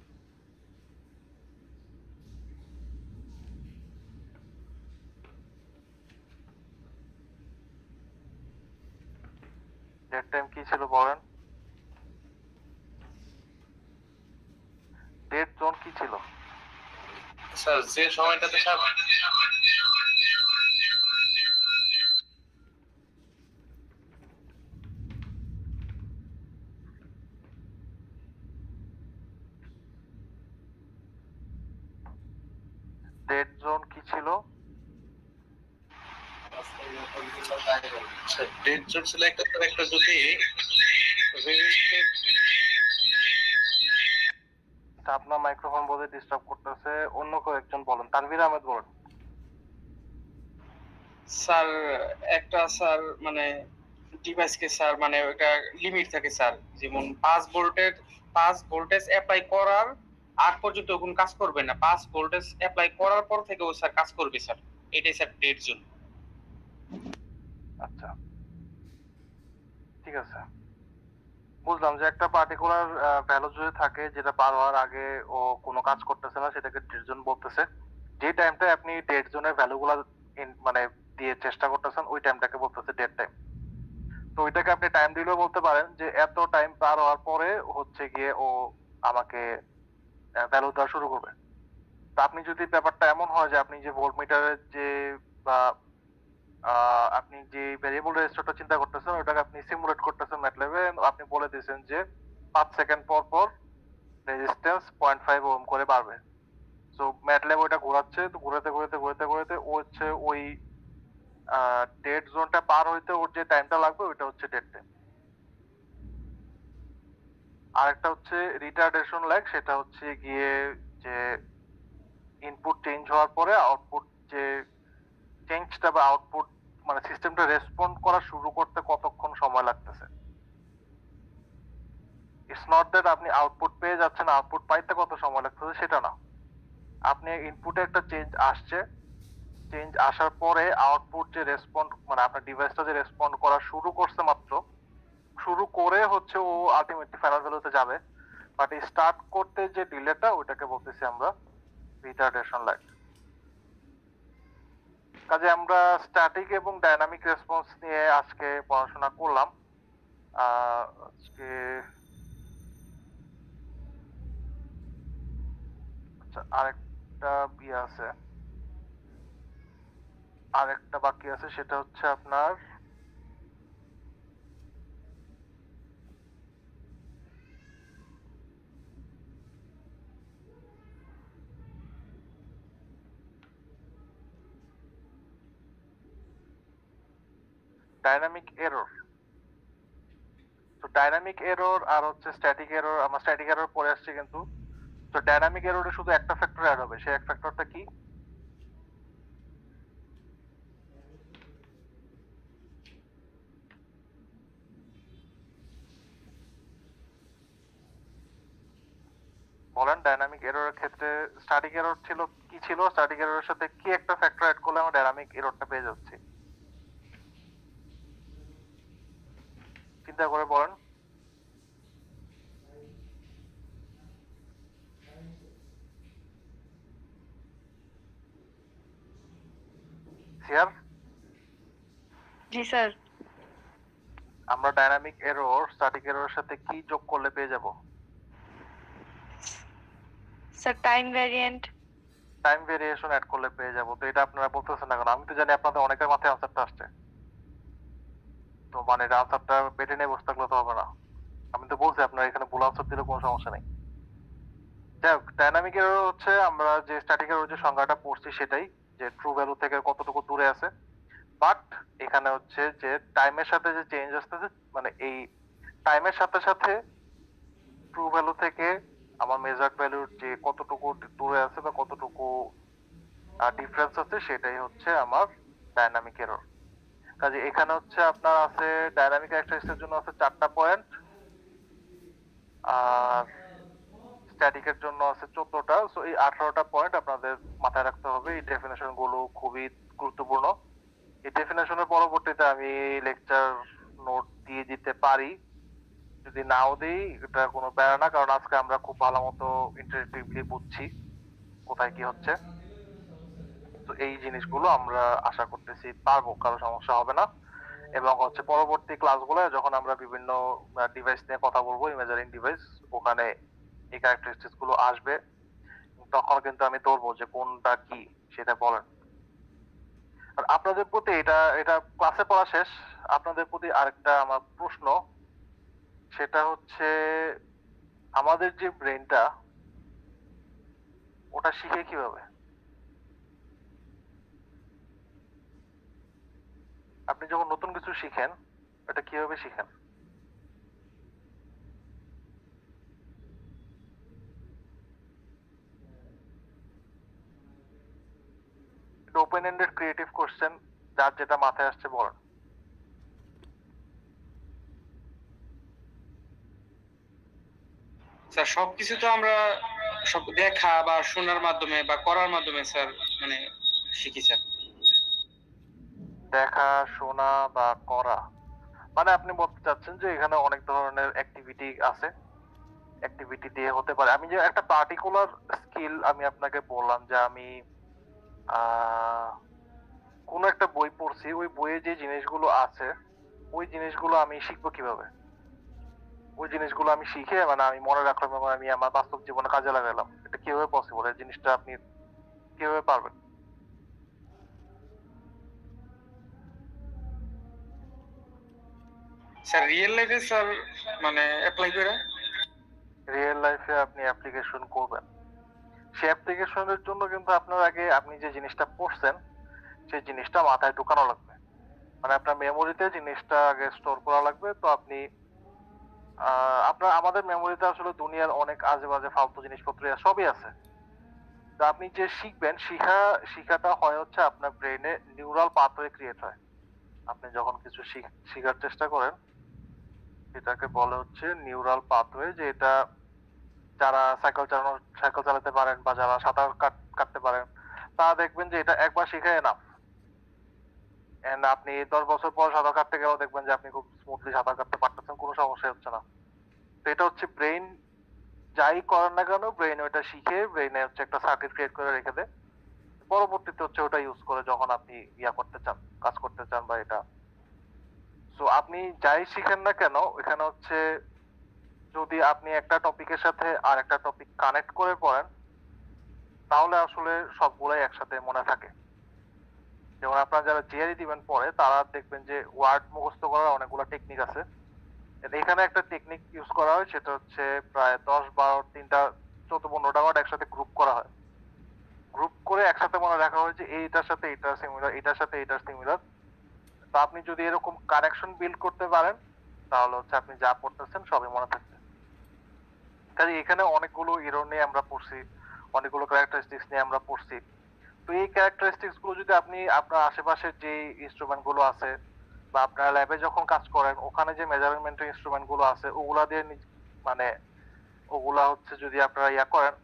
ডেট টাইম কি ছিল বলেন? ডেট জোন কি ছিল? স্যার যে সময়টাতে স্যার ডেট জোন কি ছিল? ডেট জোন ছিল একটা স্যার, একটা যদি রেজিস্ট্রেট আপনার মাইক্রোফোন বোধহয় ডিস্টার্ব করতেছে, অন্য কেউ একজন বলেন। তানভীর আহমেদ বলেন। স্যার একটা স্যার মানে ডিভাইসকে স্যার মানে ওটা লিমিট থাকে স্যার, যেমন 5 ভোল্টেজ অ্যাপ্লাই করার আগ পর্যন্ত কোন কাজ করবে না, 5 ভোল্টেজ অ্যাপ্লাই করার পর থেকে ও স্যার কাজ করবে স্যার, এটাই স্যার ডেড জোন। আচ্ছা ঠিক আছে, বুঝলাম যে একটা পার্টিকুলার ভ্যালু যদি থাকে যেটা পার হওয়ার আগে ও কোনো কাজ করতেছে না, সেটাকে ডেড জোন বলতেছে। যে টাইমটা আপনি ডেড জোনের ভ্যালুগুলো মানে দিয়ে চেষ্টা করতেছেন ওই টাইমটাকে বলতেছে ডেড টাইম। তো ওইটাকে আপনি টাইম দিলেও বলতে পারেন যে এত টাইম পার হওয়ার পরে হচ্ছে গিয়ে ও আমাকে ভ্যালু দেওয়া শুরু করবে। তো আপনি যদি ব্যাপারটা এমন হয় যে আপনি যে ভোল্টমিটারের যে বা আপনি যে ভেরিয়েবল রেজিস্টারটা চিন্তা করতেছেন ওটাকে আপনি সিমুলেট করতেছেন ম্যাটল্যাবে, আপনি বলে দিয়েছেন যে 5 সেকেন্ড পর পর রেজিস্ট্যান্স 0.5 ওহম করে বাড়বে। সো ম্যাটল্যাব ওটা ঘোরাচ্ছে, তো ঘুরাতে ঘুরাতে ঘুরাতে ঘুরাতে ও হচ্ছে ওই ডেড জোনটা পার হইতে ওর যে টাইমটা লাগবে ওইটা হচ্ছে ডেড টাইম। আরেকটা হচ্ছে রিটার্ডেশন ল্যাগ, সেটা হচ্ছে গিয়ে যে ইনপুট চেঞ্জ হওয়ার পরে আউটপুট যে চেঞ্জটা বা আউটপুট মানে সিস্টেমটা রেসপন্ড করা শুরু করতে কতক্ষণ সময় লাগতেছে। ইটস নট দ্যাট আপনি আউটপুট পেয়ে যাচ্ছেন, আউটপুট পাইতে কত সময় লাগতেছে সেটা না। আপনি ইনপুটে একটা চেঞ্জ আসছে, চেঞ্জ আসার পরে আউটপুট যে রেসপন্ড মানে আপনার ডিভাইসটা যে রেসপন্ড করা শুরু করছে মাত্র, শুরু করে হচ্ছে ও আলটিমেটলি ফাইনাল ভ্যালুতে যাবে, বাট এই স্টার্ট করতে যে ডিলেটা ওইটাকে বলতেছি আমরা রিটার্ডেশন ল্যাগ। কাজে আমরা স্ট্যাটিক এবং ডাইনামিক রেসপন্স নিয়ে আজকে পড়াশোনা করলাম। আজকে আচ্ছা আরেকটা আছে, আরেকটা বাকি আছে, সেটা হচ্ছে আপনার ডাইনামিক এরর। তো ডাইনামিক এরর আর হচ্ছে স্ট্যাটিক এরর, আমরা স্ট্যাটিক এরর পরে আসছি কিন্তু। তো ডাইনামিক এররে শুধু একটা ফ্যাক্টর অ্যাড হবে, সেই এক ফ্যাক্টরটা কি? বলেন। ডাইনামিক এররের ক্ষেত্রে স্ট্যাটিক এরর ছিল কি ছিল? স্ট্যাটিক এররের সাথে কি একটা ফ্যাক্টর অ্যাড করলে আমরা ডাইনামিক এররটা পেয়ে যাচ্ছি? চিন্তা করে বলেন। সিয়ার? জি স্যার। আমরা ডাইনামিক এরর স্ট্যাটিক এররের সাথে কি যোগ করলে পেয়ে যাব? Sir time variant. Time variation add করলে পেয়ে যাব। তো এটা আপনারা বলতেছেন না কেন? আমি তো জানি আপনাদের অনেকের মাথায় আনসারটা আসছে। তো মানে এটা আনসারটা পেটে নিয়ে বসে থাকলে তো হবে না। আমি তো বলছি আপনারা এখানে ভুল আনসার দিলে কোনো সমস্যা নেই। যাই হোক, ডাইনামিক এরর হচ্ছে আমরা যে স্ট্যাটিক এরর যে সংজ্ঞাটা পড়ছি সেটাই, যে ট্রু ভ্যালু থেকে কতটুকু দূরে আছে। বাট এখানে হচ্ছে যে টাইমের সাথে যে চেঞ্জ আসতেছে, মানে এই টাইমের সাথে সাথে ট্রু ভ্যালু থেকে আমার মেজার্ড ভ্যালুর যে কতটুকু দূরে আছে বা কতটুকু ডিফারেন্স আছে সেটাই হচ্ছে আমার ডাইনামিক এরর। কাজে এখানে হচ্ছে আপনার আছে ডাইনামিক ক্যারেক্টারিস্টিক্সের জন্য আছে 4টা পয়েন্ট, আর স্ট্যাটিকের জন্য আছে 14টা। সো এই 18টা পয়েন্ট আপনাদের মাথায় রাখতে হবে। এই ডেফিনেশন গুলো খুবই গুরুত্বপূর্ণ। এই ডেফিনেশনের পরবর্তীতে আমি লেকচার নোট দিয়ে দিতে পারি, যদি নাও দিই এটা কোনো প্যারা না, কারণ আজকে আমরা খুব ভালো মতো ইন্টারেক্টিভলি বুঝছি কোথায় কি হচ্ছে। তো এই জিনিসগুলো আমরা আশা করতেছি পারবো, কারো সমস্যা হবে না। এবং হচ্ছে পরবর্তী ক্লাসগুলো যখন আমরা বিভিন্ন ডিভাইস নিয়ে কথা বলবো, ইমেজারিং ডিভাইস, ওখানে এই ক্যারেক্টারিস্টিক্স গুলো আসবে, তখন কিন্তু আমি ধরবো যে কোনটা কি সেটা বলেন। আর আপনাদের প্রতি এটা এটা ক্লাসে পড়া শেষ, আপনাদের প্রতি আরেকটা আমার প্রশ্ন, সেটা হচ্ছে আমাদের যে ব্রেনটা ওটা শিখে কিভাবে? আপনি যখন নতুন কিছু শিখেন এটা কিভাবে শিখেন? ওপেন এন্ডেড ক্রিয়েটিভ কোশ্চেন, যার যেটা মাথায় আসছে বলেন। স্যার সবকিছু তো আমরা সব দেখা বা শোনার মাধ্যমে বা করার মাধ্যমে স্যার মানে শিখি স্যার। দেখা, শোনা বা করা, মানে আপনি বলতে চাচ্ছেন যে এখানে অনেক ধরনের অ্যাক্টিভিটি আছে, অ্যাক্টিভিটি দিয়ে হতে পারে। আমি যে একটা পার্টিকুলার স্কিল আমি আপনাকে বললাম যে আমি কোন একটা বই পড়ছি, ওই বইয়ে যে জিনিসগুলো আছে ওই জিনিসগুলো আমি শিখবো কিভাবে? ওই জিনিসগুলো আমি শিখে মানে আমি মনে রাখলাম এবং আমি আমার বাস্তব জীবনে কাজে লাগালাম, এটা কিভাবে পসিবল? এই জিনিসটা আপনি কিভাবে পারবেন? স্যার রিয়েল লাইফে স্যার মানে অ্যাপ্লাই করে রিয়েল লাইফে আপনি অ্যাপ্লিকেশন করবেন। সেই অ্যাপ্লিকেশনের জন্য কিন্তু আপনার আগে আপনি যে জিনিসটা পড়ছেন সেই জিনিসটা মাথায় ঢুকানো লাগবে, মানে আপনার মেমোরিতে জিনিসটা আগে স্টোর করা লাগবে। তো আপনি আপনার আমাদের মেমোরিতে আসলে দুনিয়ার অনেক আজে বাজে ফালতু জিনিসপত্র সবই আছে। তো আপনি যে শিখবেন, শিখাটা হয় হচ্ছে আপনার ব্রেনে নিউরাল পাথওয়ে ক্রিয়েট হয়। আপনি যখন কিছু শিখার চেষ্টা করেন এটাকে বলে হচ্ছে নিউরাল পাথওয়ে। যে এটা যারা সাইকেল চালাতে পারেন বা যারা সাঁতার কাটতে পারেন তারা দেখবেন যে এটা একবার শিখে এনাফ। এন্ড আপনি 10 বছর পর সাঁতার কাটতে গেলেও দেখবেন যে আপনি খুব স্মুথলি সাঁতার কাটতে পারতেছেন, কোনো সমস্যা হচ্ছে না। তো এটা হচ্ছে ব্রেন যাই করেন না কেন, ব্রেন ওটা শিখে ব্রেনে হচ্ছে একটা সার্কিট ক্রিয়েট করে রেখে দেয়। পরবর্তীতে হচ্ছে ওটা ইউজ করে যখন আপনি করতে চান, কাজ করতে চান বা এটা। সো আপনি যাই শিখেন না কেন, এখানে হচ্ছে যদি আপনি একটা টপিকের সাথে আর একটা টপিক কানেক্ট করে পড়েন তাহলে আসলে সবগুলাই একসাথে মনে থাকে। যেমন আপনারা যারা জিআরই দিবেন পরে তারা দেখবেন যে ওয়ার্ড মুখস্থ করার অনেকগুলো টেকনিক আছে। এখানে একটা টেকনিক ইউজ করা হয়, সেটা হচ্ছে প্রায় 10-12 3টা 14-15টা ওয়ার্ড একসাথে গ্রুপ করা হয়। গ্রুপ করে একসাথে মনে রাখা হয় যে এইটার সাথে এইটা সিমিলার, এটার সাথে এইটা সিমিলার। তো আপনি যদি এরকম কানেকশন বিল্ড করতে পারেন তাহলে হচ্ছে আপনি যা পড়তেছেন সবই মনে থাকবে। কাজে এখানে অনেকগুলো ইরর নিয়ে আমরা পড়ছি, অনেকগুলো ক্যারেক্টারিস্টিক্স নিয়ে আমরা পড়ছি। তো এই ক্যারেক্টারিস্টিক্স গুলো যদি আপনি আপনার আশেপাশের যে ইনস্ট্রুমেন্ট গুলো আছে বা আপনার ল্যাবে যখন কাজ করেন ওখানে যে মেজারমেন্টের ইনস্ট্রুমেন্ট গুলো আছে ওগুলা দিয়ে মানে ওগুলা হচ্ছে যদি আপনারা করেন,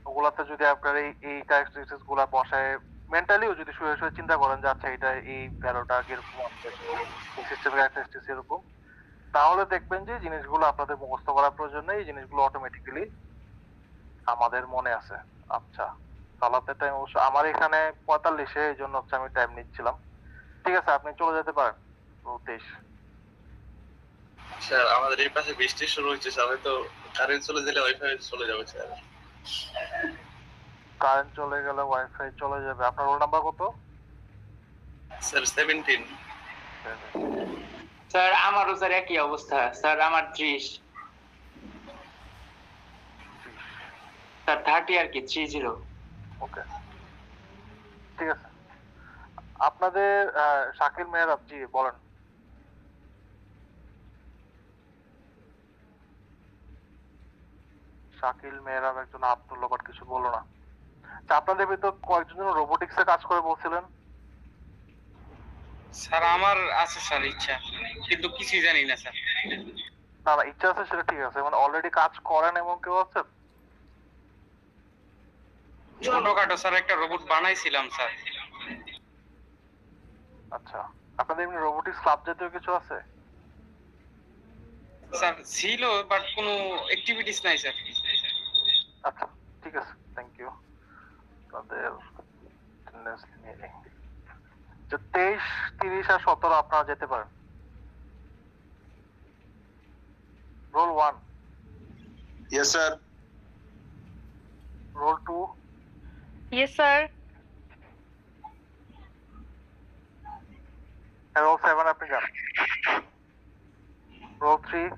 ওগুলাতে যদি আপনার এই ক্যারেক্টারিস্টিক্স গুলা বসায় মেন্টালিও যদি শুয়ে শুয়ে চিন্তা করেন যে আচ্ছা এটা এই ভ্যালুটা এরকম আছে, এই সিস্টেম ক্যারেক্টারিস্টিক্স এরকম, তাহলে দেখবেন যে জিনিসগুলো আপনাদের মুখস্থ করার প্রয়োজন নেই, এই জিনিসগুলো অটোমেটিক্যালি আমাদের মনে আছে। আচ্ছা, চালাতে টাইম অবশ্য আমার এখানে 45, এই জন্য হচ্ছে আমি টাইম নিচ্ছিলাম। ঠিক আছে, আপনি চলে যেতে পারেন। 23 স্যার আমাদের এই পাশে বৃষ্টি শুরু হয়েছে স্যার, হয়তো কারেন্ট চলে গেলে ওয়াইফাই চলে যাবে স্যার। কারেন্ট চলে গেলে ওয়াইফাই চলে যাবে। আপনার রোল নাম্বার কত? স্যার 17। স্যার আমারও স্যার একই অবস্থা স্যার, আমার 30 স্যার 30 আর কি 30। ওকে, ঠিক আছে। আপনাদের শাকিল মেহরাব জি বলেন। শাকিল মেহরাব একজন আব্দুল্লাহ বাট কিছু বললো না। আচ্ছা, আপনাদের ভিতর কয়েকজন রোবোটিক্সে কাজ করে বলছিলেন। স্যার আমার আছে স্যার ইচ্ছা, কিন্তু কিছুই জানি না স্যার। না না, ইচ্ছা আছে সেটা ঠিক আছে, মানে অলরেডি কাজ করেন এমন কেউ আছেন? ছোটখাটো স্যার একটা রোবট বানাইছিলাম স্যার। আচ্ছা, আপনাদের এমনি রোবোটিক্স ক্লাব জাতীয় কিছু আছে? স্যার ছিল বাট কোনো অ্যাক্টিভিটিস নাই স্যার। আচ্ছা ঠিক আছে, থ্যাংক ইউ। তাদের attendance নিয়ে নিই। যে 23, 30 আর 17 আপনারা যেতে পারেন। Roll 1, yes sir. Roll 2, yes sir. Roll 7 আপনি যান। রোল 3,